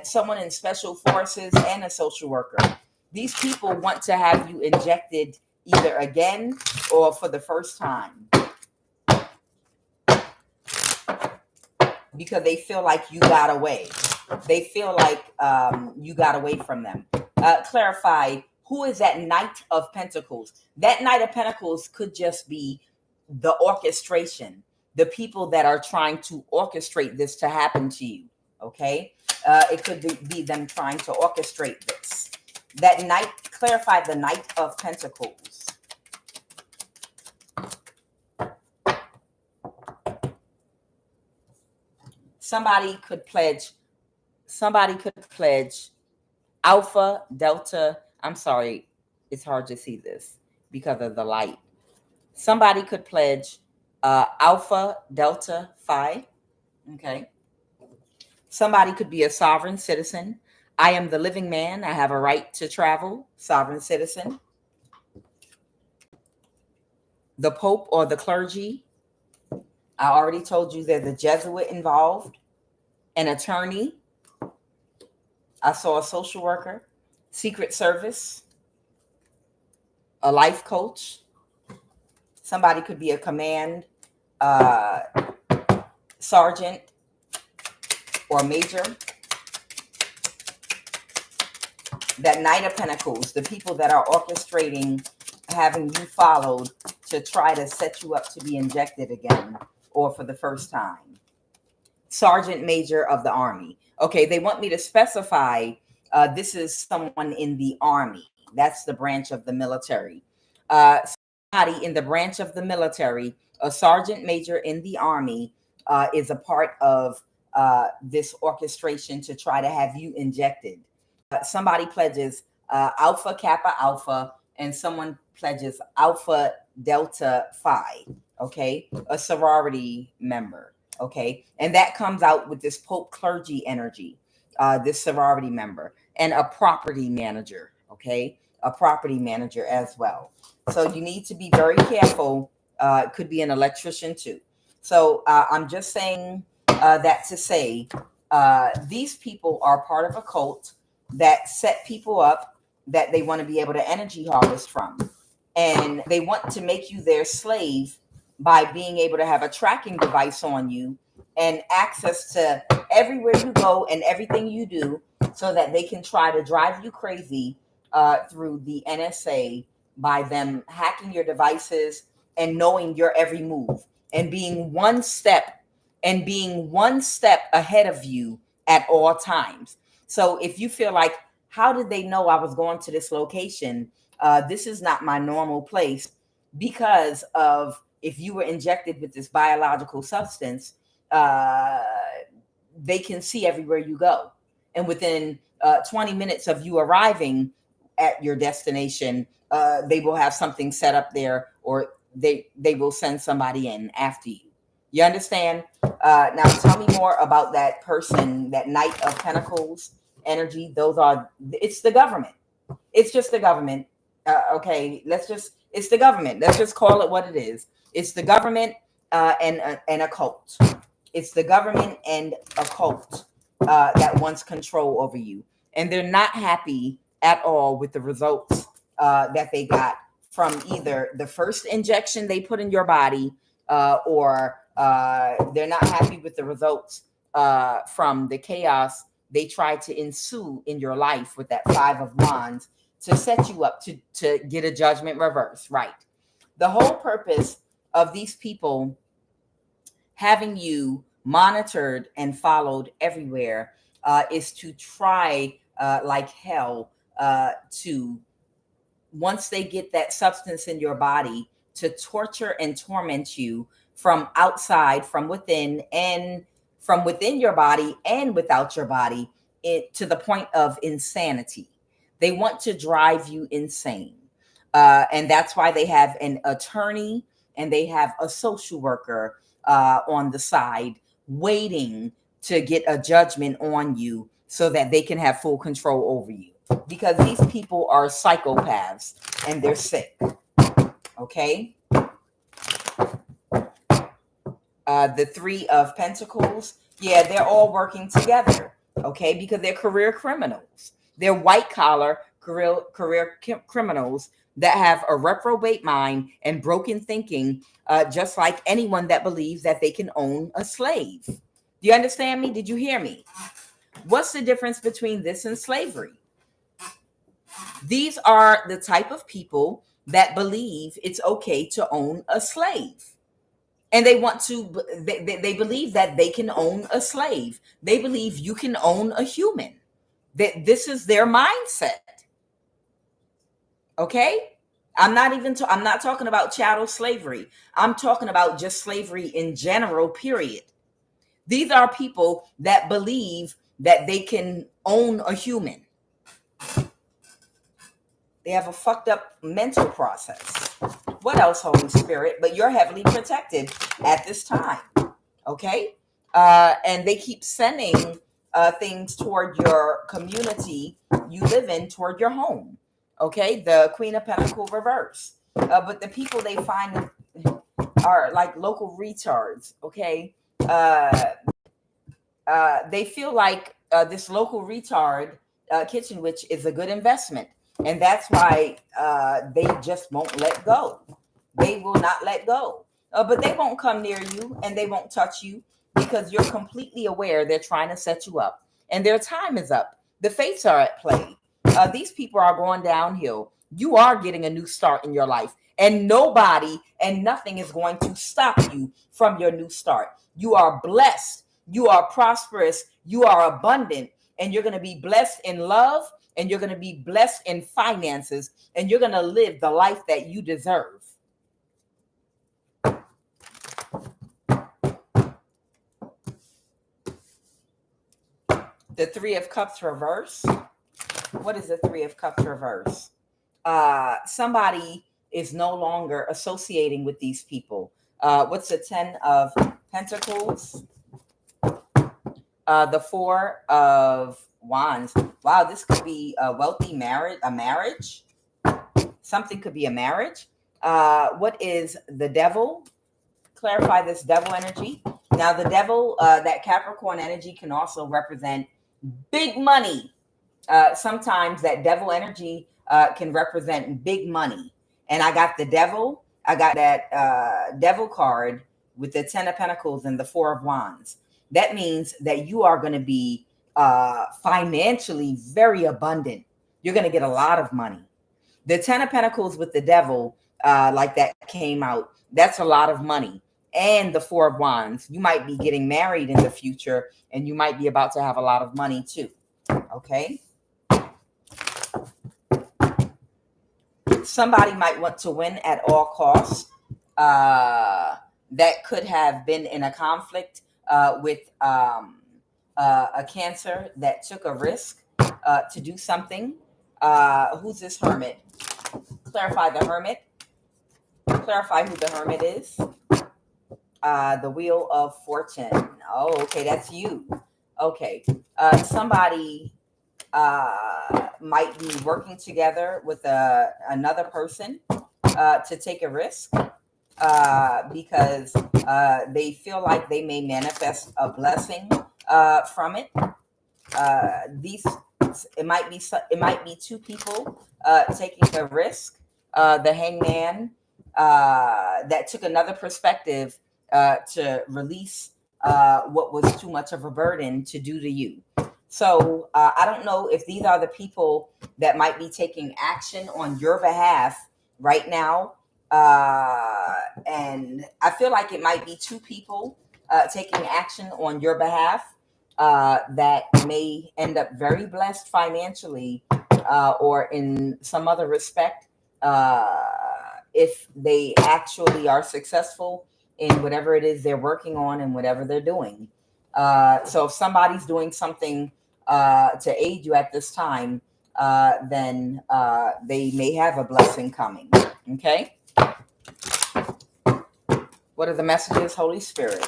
someone in special forces and a social worker. These people want to have you injected either again or for the first time, because they feel like you got away. They feel like you got away from them. Clarify, who is that Knight of Pentacles? That Knight of Pentacles could just be the orchestration, the people that are trying to orchestrate this to happen to you. Okay? It could be them trying to orchestrate this. That Knight, clarify the Knight of Pentacles. Somebody could pledge Alpha, Delta. I'm sorry, it's hard to see this because of the light. Somebody could pledge Alpha, Delta, Phi. Okay. Somebody could be a sovereign citizen. I am the living man. I have a right to travel. Sovereign citizen. The Pope or the clergy. I already told you there's a Jesuit involved. An attorney. I saw a social worker. Secret Service. A life coach. Somebody could be a command sergeant or major. That Knight of Pentacles, the people that are orchestrating having you followed to try to set you up to be injected again or for the first time. Sergeant Major of the Army. Okay, they want me to specify this is someone in the Army. That's the branch of the military. Somebody in the branch of the military, a sergeant major in the Army, is a part of this orchestration to try to have you injected. Somebody pledges Alpha Kappa Alpha, and someone pledges Alpha Delta Phi. Okay, a sorority member. Okay, and that comes out with this Pope clergy energy, this sorority member, and a property manager. Okay, a property manager as well. So you need to be very careful. It could be an electrician too. So I'm just saying that to say these people are part of a cult that set people up that they want to be able to energy harvest from. And they want to make you their slave by being able to have a tracking device on you and access to everywhere you go and everything you do, so that they can try to drive you crazy through the NSA by them hacking your devices and knowing your every move and being one step ahead of you at all times. So if you feel like How did they know I was going to this location? This is not my normal place, because of, if you were injected with this biological substance, uh, they can see everywhere you go. And within 20 minutes of you arriving at your destination, they will have something set up there, or they will send somebody in after you. You understand? Now tell me more about that person, that Knight of Pentacles energy. It's the government. It's just the government. Okay, it's the government. Let's just call it what it is. It's the government and a cult. It's the government and a cult that wants control over you. And they're not happy at all with the results that they got from either the first injection they put in your body, or they're not happy with the results from the chaos they tried to ensue in your life with that Five of Wands to set you up to get a judgment reverse, right? The whole purpose of these people having you monitored and followed everywhere is to try like hell to, once they get that substance in your body, to torture and torment you from outside, from within your body and without your body, to the point of insanity. They want to drive you insane. And that's why they have an attorney and they have a social worker on the side waiting to get a judgment on you so that they can have full control over you. Because these people are psychopaths and they're sick. Okay? The Three of Pentacles, yeah, they're all working together, okay? Because they're career criminals. They're white-collar career criminals that have a reprobate mind and broken thinking, just like anyone that believes that they can own a slave. Do you understand me? Did you hear me? What's the difference between this and slavery? These are the type of people that believe it's okay to own a slave. And they want to, they believe that they can own a slave. They believe you can own a human. That this is their mindset. Okay? I'm not talking about chattel slavery. I'm talking about just slavery in general, period. These are people that believe that they can own a human. They have a fucked up mental process. What else, Holy Spirit? But you're heavily protected at this time. Okay? And they keep sending things toward your community you live in, toward your home. Okay? The Queen of Pentacles reverse. But the people they find are like local retards. Okay? They feel like this local retard kitchen witch is a good investment. And that's why they just won't let go. They will not let go. But they won't come near you and they won't touch you because you're completely aware they're trying to set you up. And their time is up. The fates are at play. These people are going downhill. You are getting a new start in your life. And nobody and nothing is going to stop you from your new start. You are blessed. You are prosperous. You are abundant. And you're going to be blessed in love. And you're going to be blessed in finances, and you're going to live the life that you deserve. The Three of Cups reverse. What is the Three of Cups reverse? Somebody is no longer associating with these people. What's the Ten of Pentacles? The Four of Wands. Wow, this could be a wealthy marriage, a marriage. Something could be a marriage. What is the Devil? Clarify this Devil energy. Now, the Devil, that Capricorn energy can also represent big money. Sometimes that Devil energy can represent big money. And I got the Devil. I got that Devil card with the Ten of Pentacles and the Four of Wands. That means that you are going to be financially very abundant. You're going to get a lot of money. The Ten of Pentacles with the Devil, like that came out, that's a lot of money. And the Four of Wands, you might be getting married in the future and you might be about to have a lot of money too. Okay. Somebody might want to win at all costs. That could have been in a conflict with a Cancer that took a risk to do something. Who's this Hermit? Clarify the Hermit. Clarify who the Hermit is. The Wheel of Fortune. Oh, okay, that's you. Okay. Somebody might be working together with another person to take a risk because they feel like they may manifest a blessing from it. It might be two people taking a risk. The Hangman that took another perspective to release what was too much of a burden to do to you. So I don't know if these are the people that might be taking action on your behalf right now. And I feel like it might be two people taking action on your behalf that may end up very blessed financially or in some other respect if they actually are successful in whatever it is they're working on and whatever they're doing. So if somebody's doing something to aid you at this time, then they may have a blessing coming. Okay. What are the messages, Holy Spirit?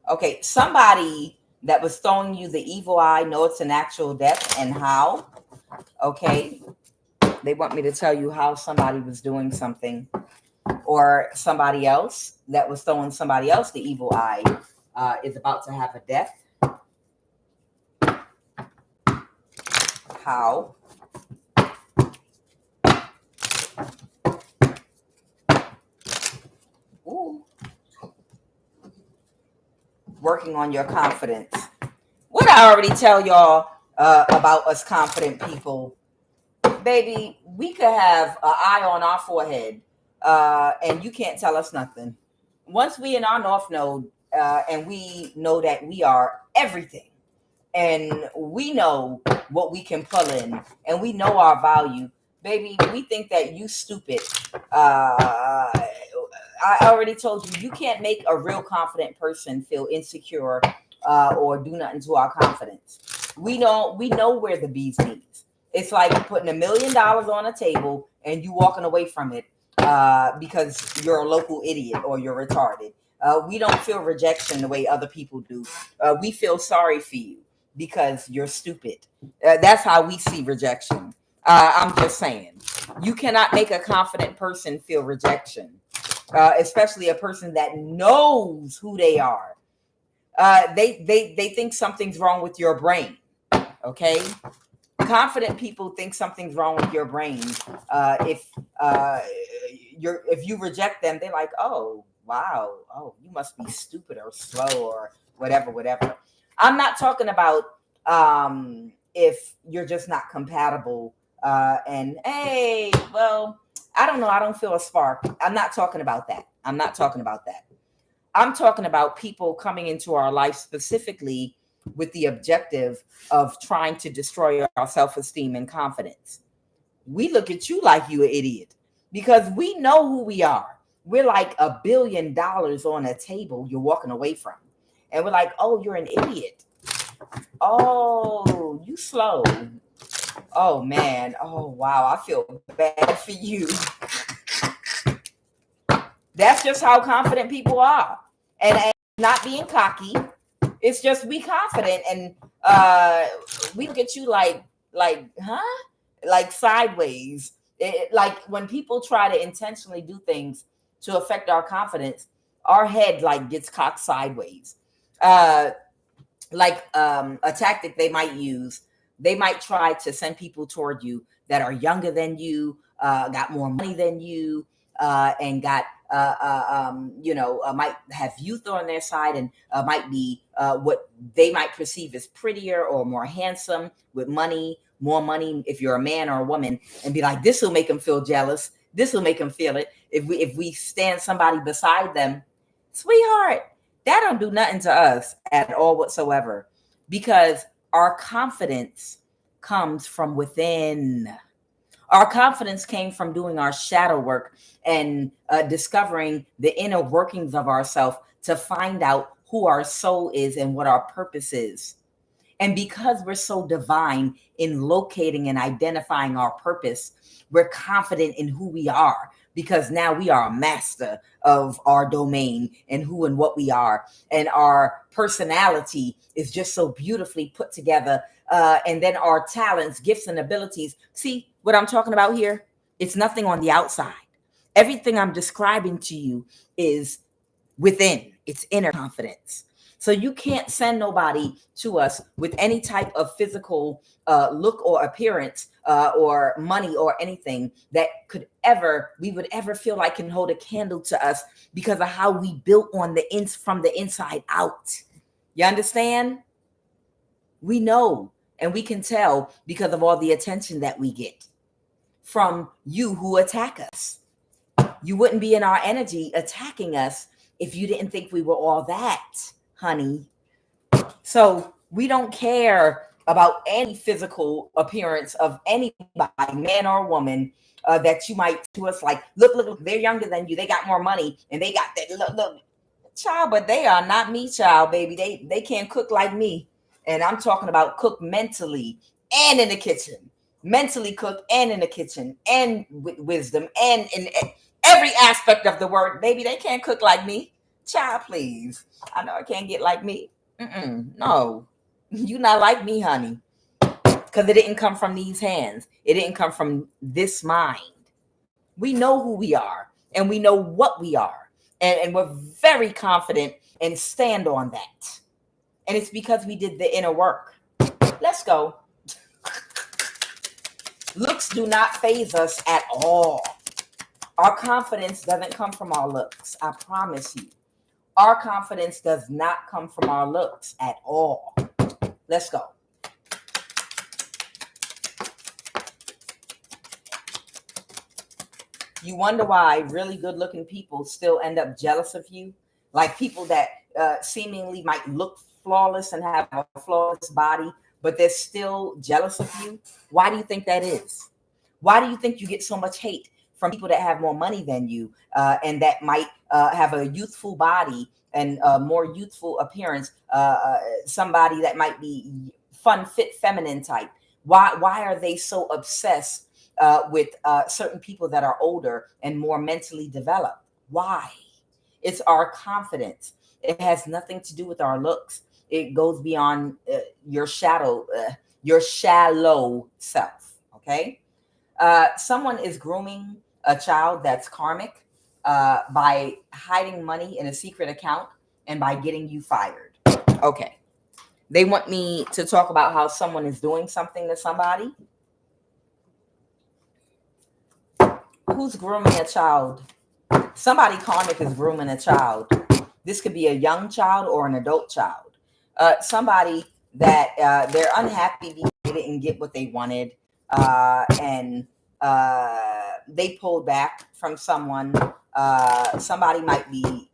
Okay, somebody that was throwing you the evil eye, know it's an actual death and how. Okay, they want me to tell you how somebody was doing something, or somebody else that was throwing somebody else the evil eye is about to have a death. How? Ooh. Working on your confidence. What I already tell y'all about us confident people, baby, we could have an eye on our forehead and you can't tell us nothing. Once we in our North Node and we know that we are everything and we know what we can pull in and we know our value, baby, we think that you stupid. I already told you, you can't make a real confident person feel insecure or do nothing to our confidence. We know where the bee's knees. It's like putting $1 million on a table and you walking away from it because you're a local idiot or you're retarded. We don't feel rejection the way other people do. We feel sorry for you because you're stupid. That's how we see rejection. I'm just saying, you cannot make a confident person feel rejection. Especially a person that knows who they are. They think something's wrong with your brain. Okay, confident people think something's wrong with your brain. If you reject them, they're like, oh wow, oh you must be stupid or slow or whatever. I'm not talking about if you're just not compatible and hey, well, I don't know. I don't feel a spark. I'm not talking about that. I'm talking about people coming into our life specifically with the objective of trying to destroy our self-esteem and confidence. We look at you like you an idiot because we know who we are. We're like $1 billion on a table you're walking away from. And we're like, oh, you're an idiot. Oh, you slow. Oh, man. Oh, wow. I feel bad for you. That's just how confident people are. And not being cocky. It's just be confident. And we look at you like, huh? Like sideways. Like when people try to intentionally do things to affect our confidence, our head like gets cocked sideways. Like a tactic they might use, they might try to send people toward you that are younger than you, got more money than you, and got might have youth on their side and might be what they might perceive as prettier or more handsome with money, more money if you're a man or a woman, and be like, this will make them feel jealous. This will make them feel it. If we stand somebody beside them, sweetheart, that don't do nothing to us at all whatsoever, because our confidence comes from within. Our confidence came from doing our shadow work and discovering the inner workings of ourselves to find out who our soul is and what our purpose is. And because we're so divine in locating and identifying our purpose, we're confident in who we are because now we are a master of our domain and who and what we are. And our personality is just so beautifully put together. And then our talents, gifts, and abilities. See what I'm talking about here? It's nothing on the outside. Everything I'm describing to you is within. It's inner confidence. So you can't send nobody to us with any type of physical look or appearance or money or anything that we would ever feel like can hold a candle to us because of how we built on from the inside out. You understand? We know and we can tell because of all the attention that we get from you who attack us. You wouldn't be in our energy attacking us if you didn't think we were all that, honey. So we don't care about any physical appearance of anybody, man or woman, that you might to us like, look, they're younger than you. They got more money and they got that, look, child, but they are not me, child, baby. They can't cook like me. And I'm talking about cook mentally and in the kitchen. Mentally cook and in the kitchen and with wisdom and in every aspect of the word. Baby, they can't cook like me. Child, please. I know I can't get like me. No, you not like me, honey. Because it didn't come from these hands. It didn't come from this mind. We know who we are and we know what we are. And we're very confident and stand on that. And it's because we did the inner work. Let's go. Looks do not faze us at all. Our confidence doesn't come from our looks. I promise you. Our confidence does not come from our looks at all. Let's go. You wonder why really good looking people still end up jealous of you? Like people that seemingly might look flawless and have a flawless body, but they're still jealous of you. Why do you think that is? Why do you think you get so much hate from people that have more money than you and that might have a youthful body and more youthful appearance, somebody that might be fun, fit, feminine type? Why are they so obsessed with certain people that are older and more mentally developed? Why? It's our confidence. It has nothing to do with our looks. It goes beyond your shallow self. Okay. Someone is grooming a child that's karmic by hiding money in a secret account and by getting you fired. Okay. They want me to talk about how someone is doing something to somebody. Who's grooming a child? Somebody karmic is grooming a child. This could be a young child or an adult child. Somebody that they're unhappy because they didn't get what they wanted. And they pulled back from someone. Somebody might be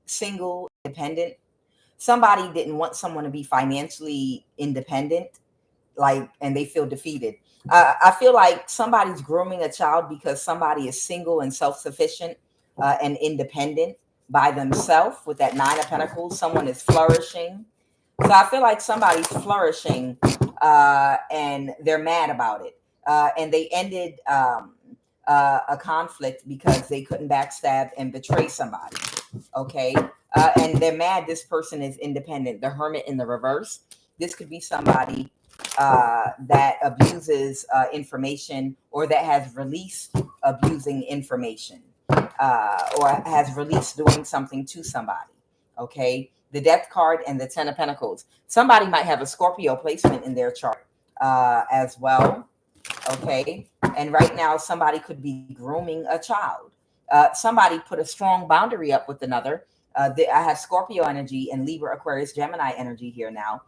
single, independent. Somebody didn't want someone to be financially independent, and they feel defeated. I feel like somebody's grooming a child because somebody is single and self-sufficient and independent by themselves with that 9 of Pentacles. Someone is flourishing. So I feel like somebody's flourishing and they're mad about it. And they ended a conflict because they couldn't backstab and betray somebody. Okay. And they're mad this person is independent. The Hermit in the reverse. This could be somebody that abuses information or that has released abusing information or has released doing something to somebody. Okay. The Death card and the 10 of Pentacles. Somebody might have a Scorpio placement in their chart as well. Okay. And right now, somebody could be grooming a child. Somebody put a strong boundary up with another. I have Scorpio energy and Libra, Aquarius, Gemini energy here now.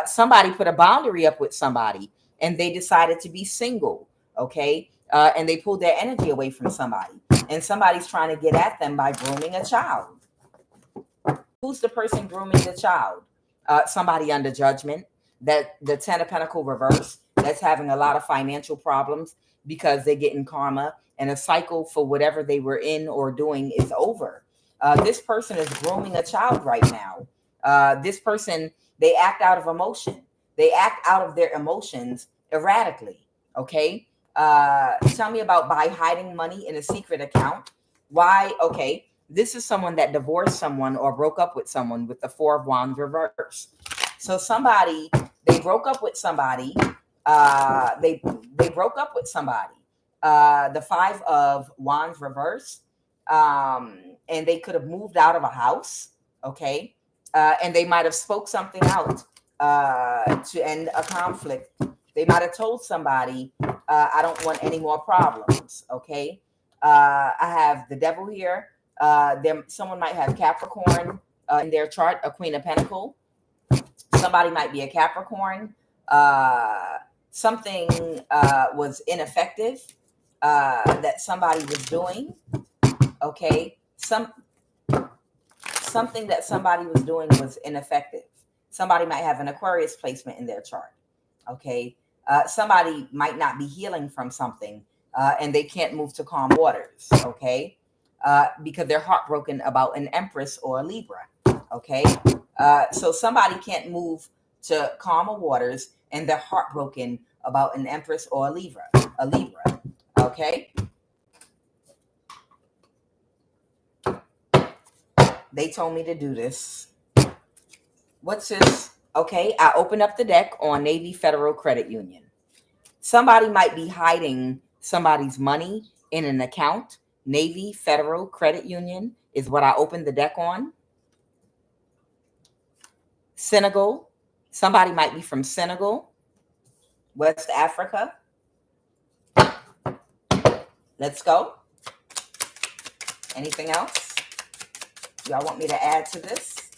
Somebody put a boundary up with somebody and they decided to be single. Okay. And they pulled their energy away from somebody. And somebody's trying to get at them by grooming a child. Who's the person grooming the child? Somebody under judgment. That the 10 of Pentacles reverse. that's having a lot of financial problems because they're getting karma, and a cycle for whatever they were in or doing is over. This person is grooming a child right now. This person, they act out of emotion. They act out of their emotions erratically. Okay. Tell me about by hiding money in a secret account. Why? Okay. This is someone that divorced someone or broke up with someone with the Four of Wands reverse. So somebody, they broke up with somebody. They broke up with somebody. The Five of Wands reverse. And they could have moved out of a house. Okay. And they might have spoke something out to end a conflict. They might have told somebody, I don't want any more problems. Okay. I have the Devil here. Someone might have Capricorn in their chart, a Queen of Pentacles. Somebody might be a Capricorn. Something was ineffective that somebody was doing. Okay. Something that somebody was doing was ineffective. Somebody might have an Aquarius placement in their chart. Okay. Somebody might not be healing from something and they can't move to calm waters. Okay. Because they're heartbroken about an Empress or a Libra. Okay. So somebody can't move to calmer waters and they're heartbroken about an Empress or a Libra. Okay. They told me to do this. What's this? Okay, I open up the deck on Navy Federal Credit Union. Somebody might be hiding somebody's money in an account. Navy Federal Credit Union is what I opened the deck on. Senegal. Somebody might be from Senegal, West Africa. Let's go. Anything else? Y'all want me to add to this?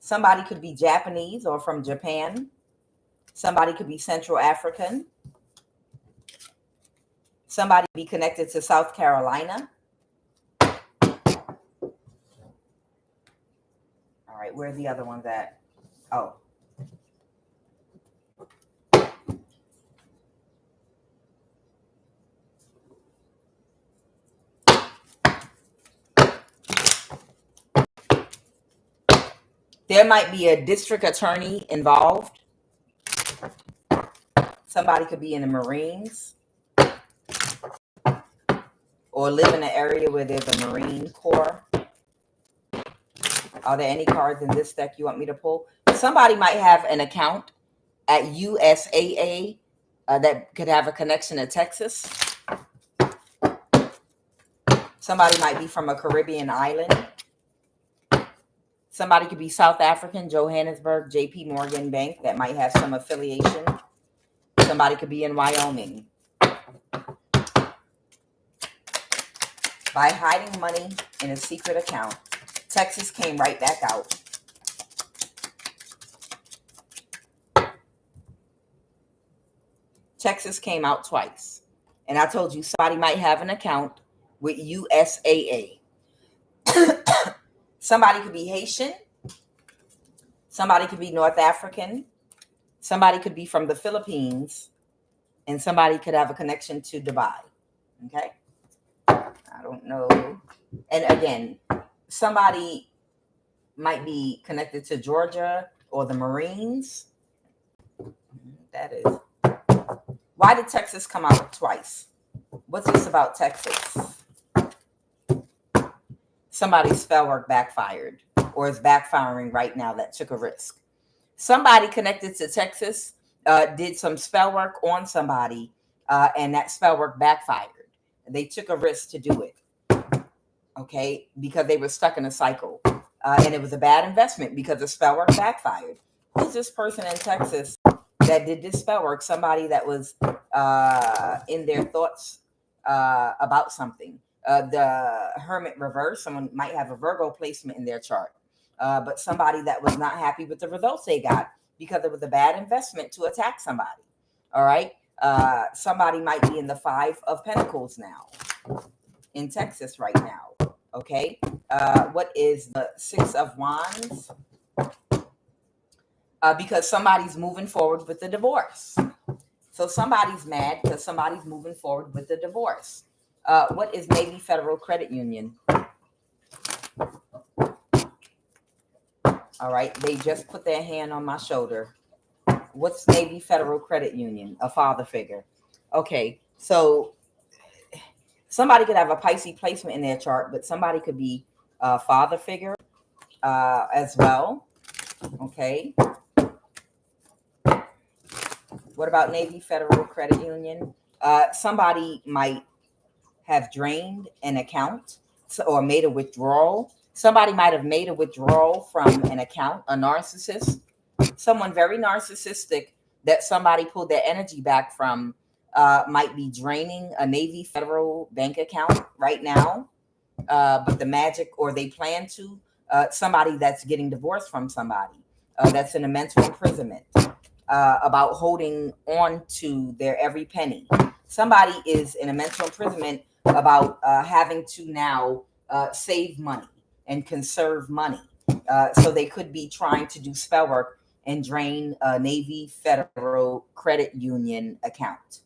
Somebody could be Japanese or from Japan. Somebody could be Central African. Somebody be connected to South Carolina. All right, where are the other ones at? Oh. There might be a district attorney involved. Somebody could be in the Marines or live in an area where there's a Marine Corps. Are there any cards in this deck you want me to pull? Somebody might have an account at USAA that could have a connection to Texas. Somebody might be from a Caribbean island. Somebody could be South African, Johannesburg, JP Morgan Bank that might have some affiliation. Somebody could be in Wyoming. By hiding money in a secret account, Texas came right back out. Texas came out twice. And I told you somebody might have an account with USAA. Somebody could be Haitian. Somebody could be North African. Somebody could be from the Philippines. And somebody could have a connection to Dubai. Okay? I don't know. And again, somebody might be connected to Georgia or the Marines. That is. Why did Texas come out twice? What's this about Texas? Somebody's spell work backfired or is backfiring right now that took a risk. Somebody connected to Texas did some spell work on somebody and that spell work backfired. They took a risk to do it. Okay, because they were stuck in a cycle. And it was a bad investment because the spell work backfired. Who's this person in Texas that did this spell work? Somebody that was in their thoughts about something. The Hermit reverse, someone might have a Virgo placement in their chart. But somebody that was not happy with the results they got because it was a bad investment to attack somebody. All right. Somebody might be in the Five of Pentacles now in Texas right now. Okay. What is the Six of Wands? because somebody's moving forward with the divorce. So somebody's mad because somebody's moving forward with the divorce. What is Navy Federal Credit Union? All right, they just put their hand on my shoulder. What's Navy Federal Credit Union? A father figure. Okay, so somebody could have a Pisces placement in their chart, but somebody could be a father figure as well. Okay. What about Navy Federal Credit Union? Somebody might have drained an account or made a withdrawal. Somebody might have made a withdrawal from an account, a narcissist, someone very narcissistic that somebody pulled their energy back from, might be draining a Navy Federal bank account right now. But the magic, or they plan to, somebody that's getting divorced from somebody that's in a mental imprisonment, about holding on to their every penny. Somebody is in a mental imprisonment about having to now save money and conserve money. So they could be trying to do spell work and drain a Navy Federal Credit Union account.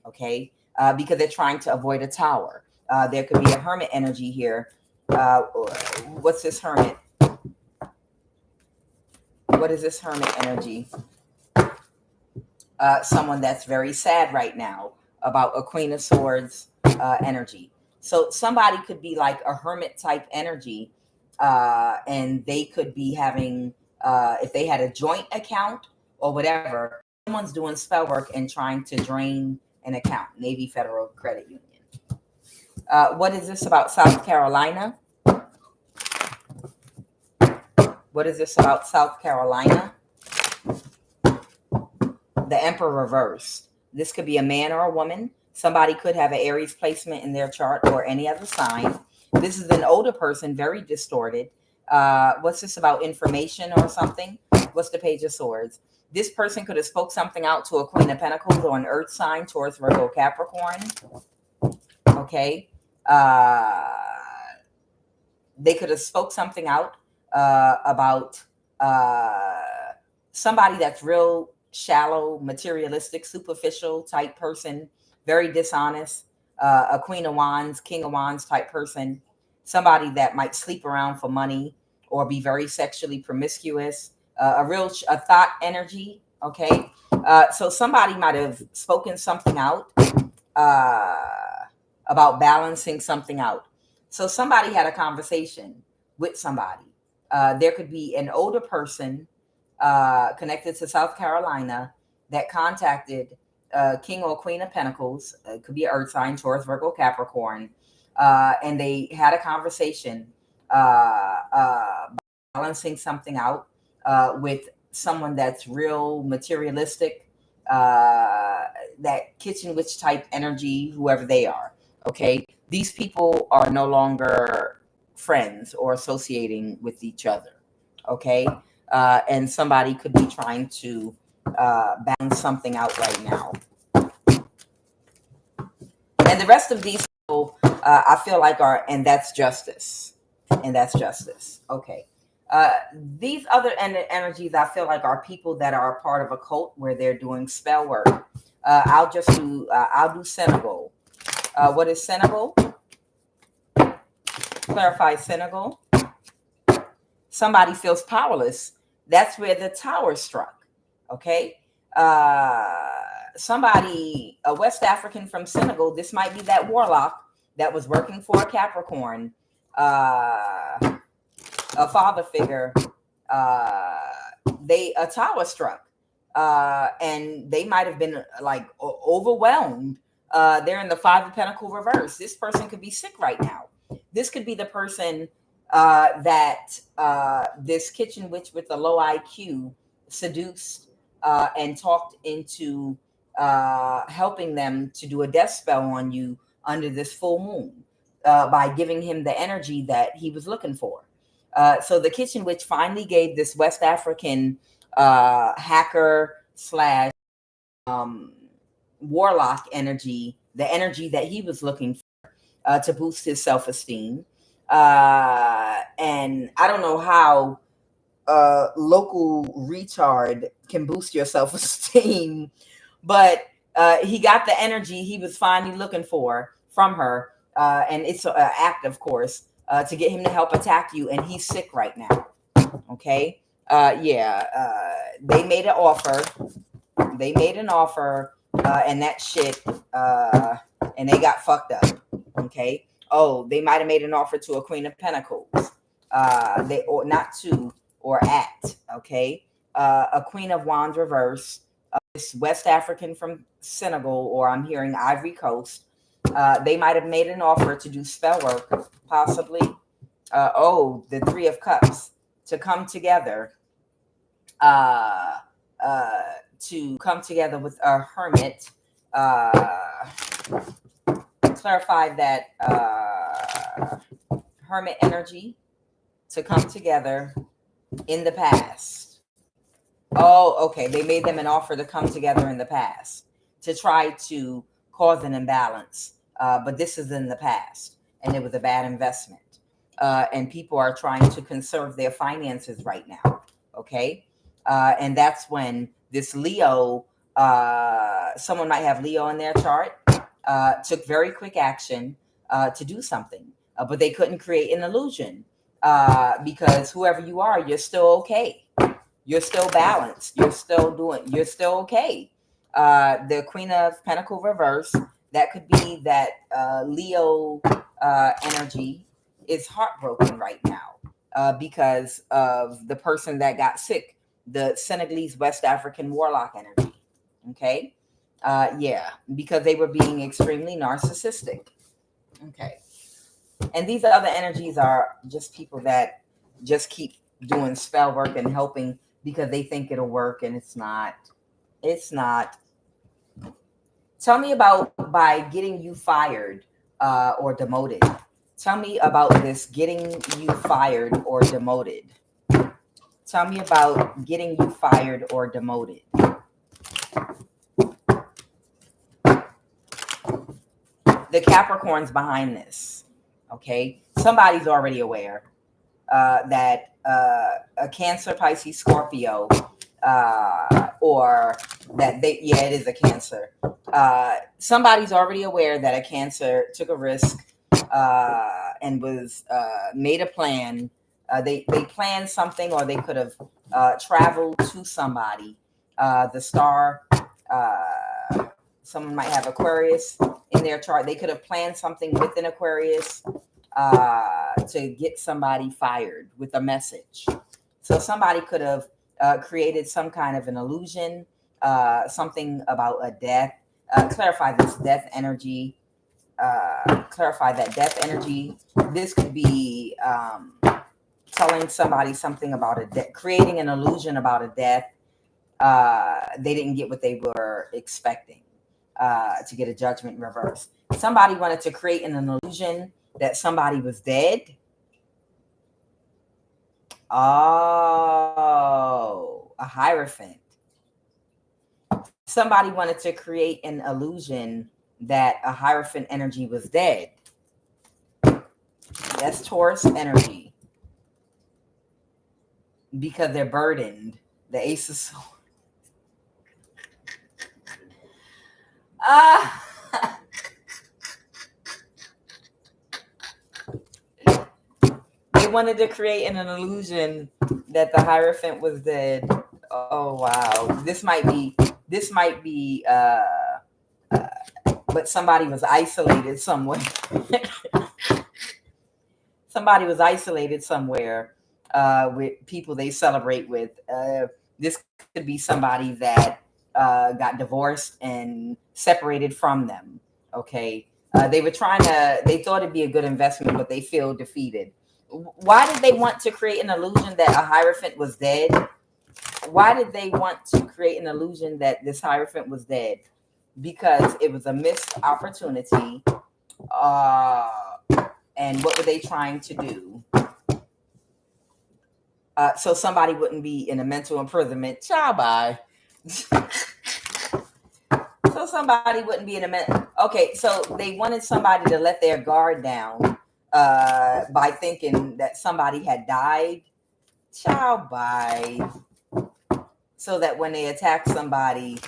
Okay, because they're trying to avoid a tower. There could be a hermit energy here. What's this hermit? What is this hermit energy? Someone that's very sad right now about a Queen of Swords energy. So somebody could be like a hermit type energy, and they could be having, if they had a joint account or whatever, someone's doing spell work and trying to drain an account. Navy Federal Credit Union. What is this about South Carolina? What is this about South Carolina? The Emperor reversed. This could be a man or a woman. Somebody could have an Aries placement in their chart or any other sign. This is an older person, very distorted. What's this about? Information or something? What's the Page of Swords? This person could have spoke something out to a Queen of Pentacles or an Earth sign, Taurus, Virgo, Capricorn. Okay. They could have spoke something out about somebody that's real shallow, materialistic, superficial type person, very dishonest, a Queen of Wands, King of Wands type person, somebody that might sleep around for money or be very sexually promiscuous, a thought energy. Okay. So somebody might have spoken something out about balancing something out. So somebody had a conversation with somebody. There could be an older person connected to South Carolina that contacted King or Queen of Pentacles. It could be an Earth sign, Taurus, Virgo, Capricorn. And they had a conversation balancing something out with someone that's real materialistic, that kitchen witch type energy, whoever they are. Okay. These people are no longer friends or associating with each other. Okay. And somebody could be trying to balance something out right now. And the rest of these people, I feel like are, and that's justice. And that's justice. Okay. These other energies, I feel like are people that are a part of a cult where they're doing spell work. I'll do Senegal. What is Senegal? Clarify Senegal. Somebody feels powerless. That's where the tower struck. Okay. Somebody, a West African from Senegal, this might be that warlock that was working for a Capricorn, a father figure. A tower struck, and they might have been like overwhelmed. They're in the Five of Pentacles reverse. This person could be sick right now. This could be the person that this kitchen witch with the low IQ seduced and talked into helping them to do a death spell on you under this full moon by giving him the energy that he was looking for. So the kitchen witch finally gave this West African hacker slash warlock energy, the energy that he was looking for to boost his self-esteem. And I don't know how local retard can boost your self-esteem, but he got the energy he was finally looking for from her, and it's an act, of course, to get him to help attack you, and he's sick right now. Okay, they made an offer. They made an offer, and that shit, and they got fucked up. Okay. Oh, they might have made an offer to a Queen of Pentacles. They or not to or at. Okay. A Queen of Wands reverse. This West African from Senegal, or I'm hearing Ivory Coast. They might have made an offer to do spell work, possibly. The Three of Cups to come together. To come together with a hermit. Clarify that hermit energy to come together in the past. Oh, okay. They made them an offer to come together in the past to try to cause an imbalance. But this is in the past, and it was a bad investment. And people are trying to conserve their finances right now. Okay. And that's when this Leo, someone might have Leo in their chart, took very quick action to do something, but they couldn't create an illusion because whoever you are, you're still okay. You're still balanced. You're still okay. The Queen of Pentacles reverse, that could be that Leo energy is heartbroken right now because of the person that got sick, the Senegalese West African warlock energy. Okay. Because they were being extremely narcissistic. Okay. And these other energies are just people that just keep doing spell work and helping because they think it'll work, and it's not. It's not. Tell me about by getting you fired or demoted. Tell me about this getting you fired or demoted. Tell me about getting you fired or demoted. The Capricorns behind this, okay? Somebody's already aware that a Cancer, Pisces, Scorpio, or that it is a Cancer. Somebody's already aware that a Cancer took a risk and was made a plan. They planned something, or they could have traveled to somebody. The star, someone might have Aquarius in their chart. They could have planned something with an Aquarius to get somebody fired with a message. So somebody could have created some kind of an illusion, something about a death. Clarify this death energy. Clarify that death energy. This could be telling somebody something about a death, creating an illusion about a death. They didn't get what they were expecting to get a judgment in reverse. Somebody wanted to create an illusion that somebody was dead. Oh, a Hierophant. Somebody wanted to create an illusion that a Hierophant energy was dead. That's Taurus energy. Because they're burdened. The Ace of Swords. They wanted to create an illusion that the Hierophant was dead. Oh wow. This might be but somebody was isolated somewhere. Somebody was isolated somewhere with people they celebrate with. This could be somebody that got divorced and separated from them. Okay. They thought it'd be a good investment, but they feel defeated. Why did they want to create an illusion that a Hierophant was dead? Why did they want to create an illusion that this Hierophant was dead? Because it was a missed opportunity. And what were they trying to do? So somebody wouldn't be in a mental imprisonment. Ciao, bye. So somebody wouldn't be in a okay, so they wanted somebody to let their guard down by thinking that somebody had died Child, bye. So that when they attack somebody,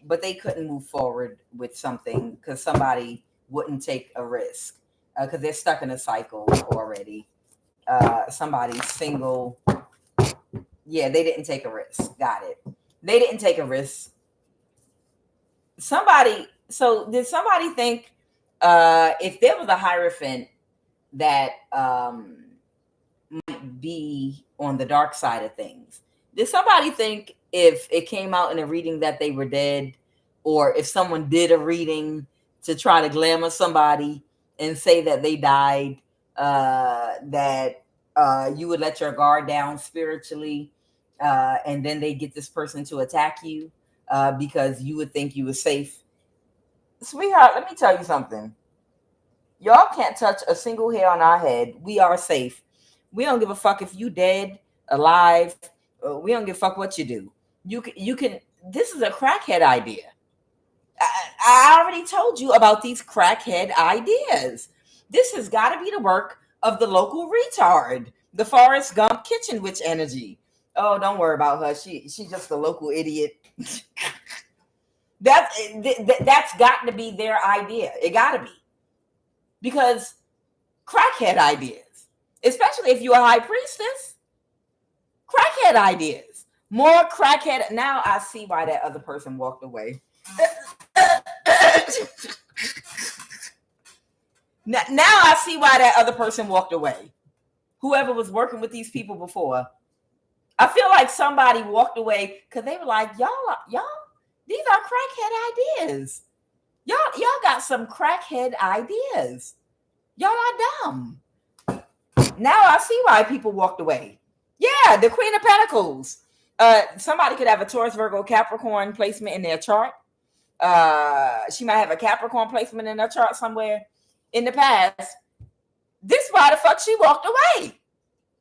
but they couldn't move forward with something because somebody wouldn't take a risk because they're stuck in a cycle already. Somebody's single. Yeah, they didn't take a risk. Got it. They didn't take a risk. So did somebody think if there was a Hierophant that might be on the dark side of things, did somebody think if it came out in a reading that they were dead, or if someone did a reading to try to glamour somebody and say that they died, that you would let your guard down spiritually, and then they get this person to attack you because you would think you were safe? Sweetheart, let me tell you something. Y'all can't touch a single hair on our head. We are safe. We don't give a fuck if you dead, alive. We don't give a fuck what you do. You can. This is a crackhead idea. I already told you about these crackhead ideas. This has got to be the work of the local retard, the Forrest Gump kitchen witch energy. Oh, don't worry about her. She's just a local idiot. That's got to be their idea. It got to be. Because crackhead ideas, especially if you're a high priestess, crackhead ideas, more crackhead. Now I see why that other person walked away. Now I see why that other person walked away. Whoever was working with these people before. I feel like somebody walked away because they were like, y'all, these are crackhead ideas. Y'all got some crackhead ideas. Y'all are dumb. Now I see why people walked away. Yeah, the Queen of Pentacles. Somebody could have a Taurus, Virgo, Capricorn placement in their chart. She might have a Capricorn placement in her chart somewhere in the past. This is why the fuck she walked away.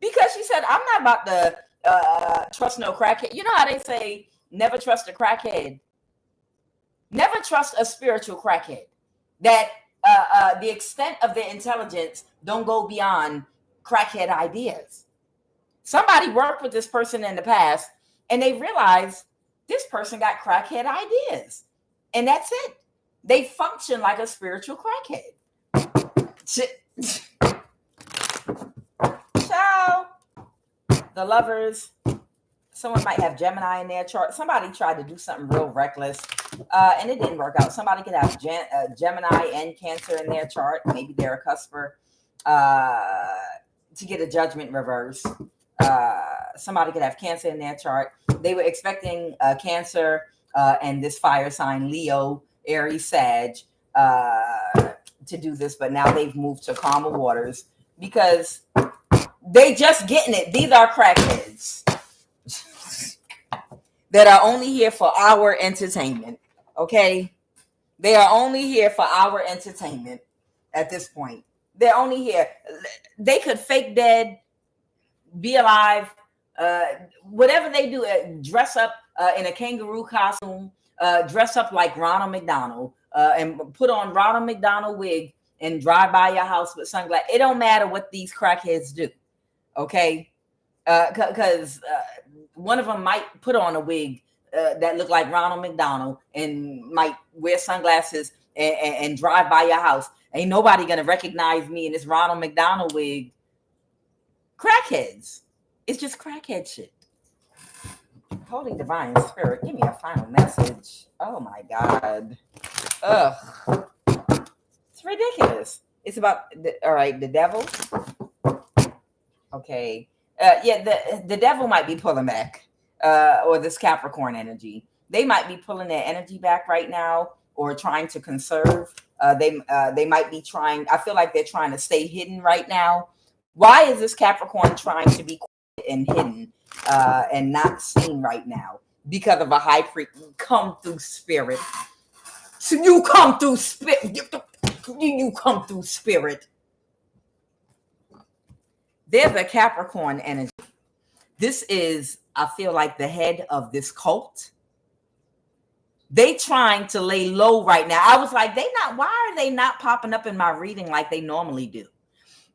Because she said, I'm not about to trust no crackhead. You know how they say, never trust a crackhead. Never trust a spiritual crackhead. That the extent of their intelligence don't go beyond crackhead ideas. Somebody worked with this person in the past and they realized this person got crackhead ideas. And that's it. They function like a spiritual crackhead. Ciao. The Lovers. Someone might have Gemini in their chart. Somebody tried to do something real reckless, and it didn't work out. Somebody could have Gemini and Cancer in their chart. Maybe they're a cusper to get a judgment reverse. Somebody could have Cancer in their chart. They were expecting Cancer and this fire sign, Leo, Aries, Sag, to do this, but now they've moved to calmer waters because they just getting it. These are crackheads that are only here for our entertainment. Okay, they are only here for our entertainment at this point. They're only here. They could fake dead, be alive, whatever they do, dress up in a kangaroo costume, dress up like Ronald McDonald, and put on Ronald McDonald wig and drive by your house with sunglasses. It don't matter what these crackheads do. Okay, because one of them might put on a wig that look like Ronald McDonald and might wear sunglasses and drive by your house. Ain't nobody gonna recognize me in this Ronald McDonald wig. Crackheads. It's just crackhead shit. Holy Divine Spirit, give me a final message. Oh my God. Ugh. It's ridiculous. It's about, the devil. Okay. The devil might be pulling back, or this Capricorn energy. They might be pulling their energy back right now, or trying to conserve. They might be trying. I feel like they're trying to stay hidden right now. Why is this Capricorn trying to be quiet and hidden and not seen right now? Because of a high priest. Come through spirit. So you come through spirit. You come through spirit. There's a Capricorn energy. This is, I feel like, the head of this cult. They trying to lay low right now. I was like, why are they not popping up in my reading like they normally do?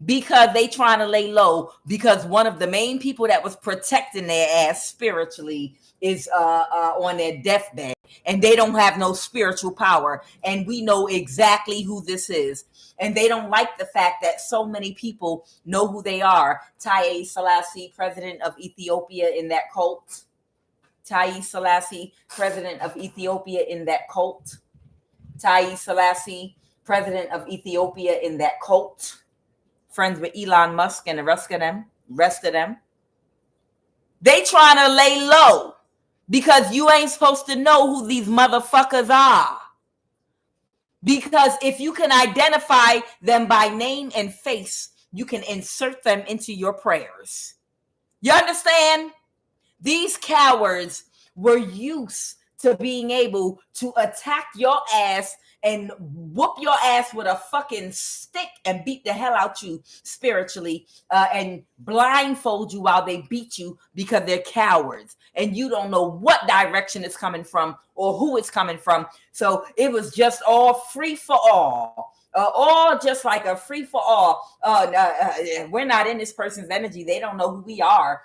because they trying to lay low, because one of the main people that was protecting their ass spiritually is on their deathbed, and they don't have no spiritual power, and we know exactly who this is. And they don't like the fact that so many people know who they are. Haile Selassie, president of Ethiopia, in that cult. Haile Selassie, president of Ethiopia, in that cult. Haile Selassie, president of Ethiopia, in that cult. Friends with Elon Musk and the rest of them. They trying to lay low because you ain't supposed to know who these motherfuckers are. Because if you can identify them by name and face, you can insert them into your prayers. You understand? These cowards were used to being able to attack your ass and whoop your ass with a fucking stick and beat the hell out you spiritually, and blindfold you while they beat you, because they're cowards and you don't know what direction it's coming from or who it's coming from. So it was just all free for all. All just like a free for all. We're not in this person's energy. They don't know who we are.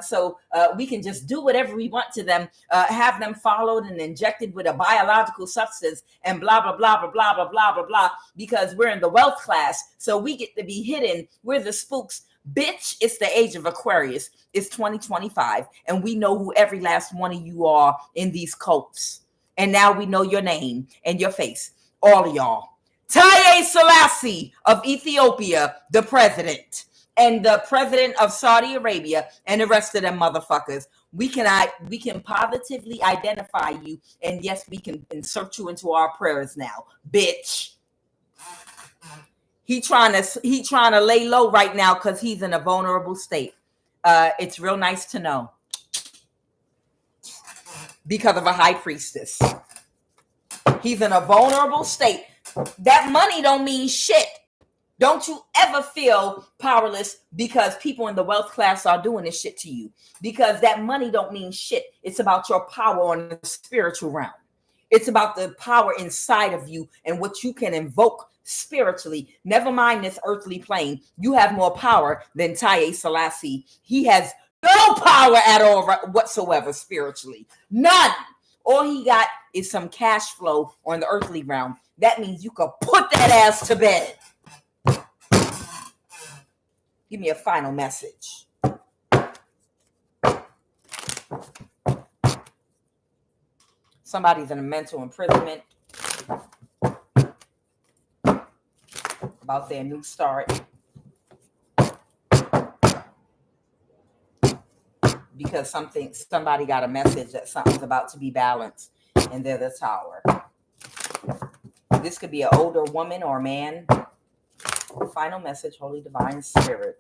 So we can just do whatever we want to them, have them followed and injected with a biological substance and blah, blah, blah, blah, blah, blah, blah, blah, blah, because we're in the wealth class. So we get to be hidden. We're the spooks. Bitch, it's the age of Aquarius. It's 2025. And we know who every last one of you are in these cults. And now we know your name and your face. All of y'all. Haile Selassie of Ethiopia, the president, and the president of Saudi Arabia, and the rest of them motherfuckers. We can positively identify you, and yes, we can insert you into our prayers now, bitch. He trying to lay low right now because he's in a vulnerable state. It's real nice to know, because of a high priestess. He's in a vulnerable state. That money don't mean shit. Don't you ever feel powerless because people in the wealth class are doing this shit to you, because that money don't mean shit. It's about your power on the spiritual realm. It's about the power inside of you and what you can invoke spiritually. Never mind this earthly plane. You have more power than Haile Selassie. He has no power at all whatsoever spiritually. None. All he got is some cash flow on the earthly realm. That means you could put that ass to bed. Give me a final message. Somebody's in a mental imprisonment about their new start, because somebody got a message that something's about to be balanced, and they're the Tower. This could be an older woman or man. Final message, Holy Divine Spirit.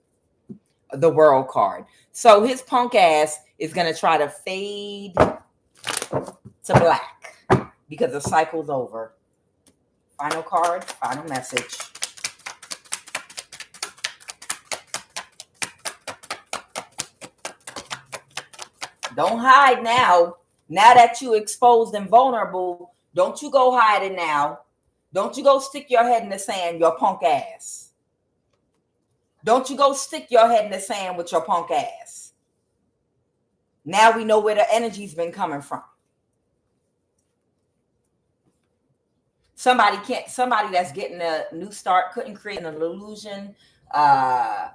The World card. So his punk ass is going to try to fade to black because the cycle's over. Final card, final message. Don't hide now. Now that you exposed and vulnerable, don't you go hiding now. Don't you go stick your head in the sand, your punk ass. Don't you go stick your head in the sand with your punk ass. Now we know where the energy's been coming from. Somebody that's getting a new start couldn't create an illusion that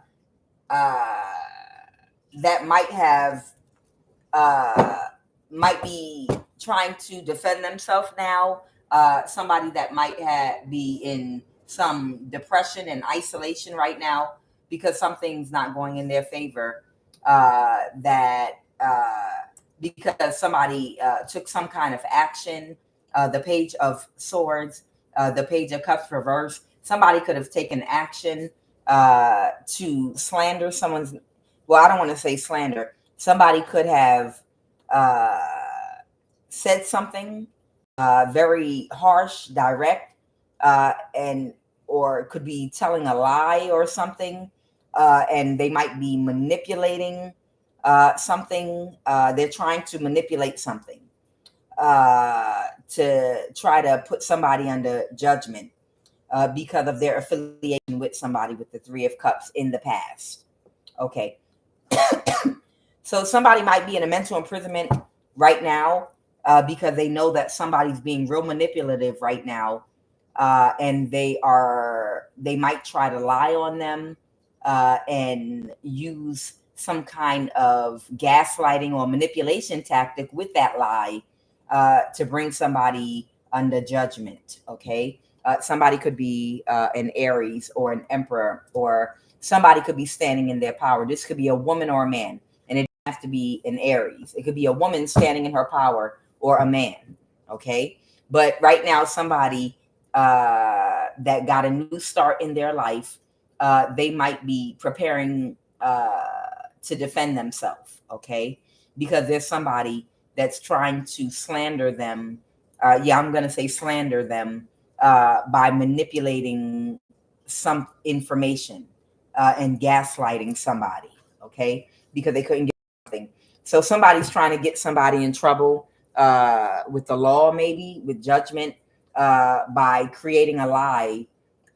might be trying to defend themselves now. Somebody that might be in some depression and isolation right now because something's not going in their favor. Because somebody took some kind of action. The Page of Swords, the Page of Cups reverse. Somebody could have taken action to slander someone's. Well, I don't want to say slander. Somebody could have said something very harsh, direct, or could be telling a lie or something, and they might be manipulating something. They're trying to manipulate something to try to put somebody under judgment. because of their affiliation with somebody with the Three of Cups in the past. Okay. So somebody might be in a mental imprisonment right now because they know that somebody's being real manipulative right now. And they might try to lie on them and use some kind of gaslighting or manipulation tactic with that lie to bring somebody under judgment. Okay. Somebody could be an Aries or an Emperor, or somebody could be standing in their power. This could be a woman or a man, and it doesn't have to be an Aries. It could be a woman standing in her power or a man. Okay. But right now, somebody that got a new start in their life, they might be preparing to defend themselves. Okay. Because there's somebody that's trying to slander them. I'm going to say slander them by manipulating some information and gaslighting somebody, okay, because they couldn't get something. So somebody's trying to get somebody in trouble with the law, maybe with judgment, by creating a lie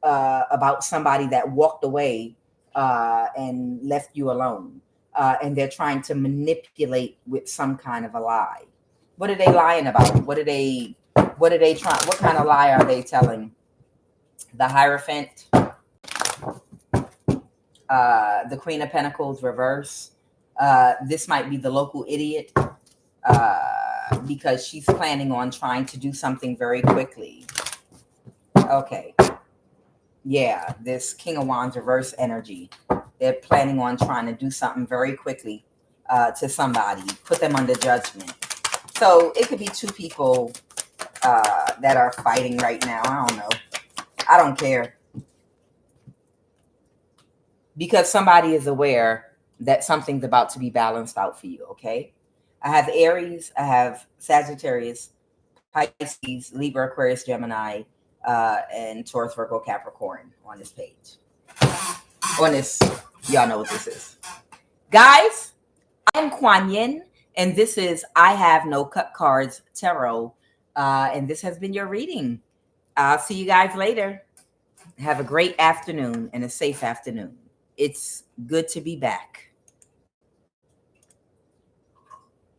about somebody that walked away and left you alone. And they're trying to manipulate with some kind of a lie. What are they lying about? What are they trying? What kind of lie are they telling? The Hierophant, the Queen of Pentacles reverse. This might be the local idiot because she's planning on trying to do something very quickly. Okay. Yeah, this King of Wands reverse energy. They're planning on trying to do something very quickly to somebody, put them under judgment. So it could be two people that are fighting right now. I don't know. I don't care. Because somebody is aware that something's about to be balanced out for you, okay? I have Aries, I have Sagittarius, Pisces, Libra, Aquarius, Gemini, and Taurus, Virgo, Capricorn on this page. On this, y'all know what this is. Guys, I'm QUAN Yin, and this is I Have No Cut Cards Tarot, and this has been your reading. I'll see you guys later. Have a great afternoon and a safe afternoon. It's good to be back.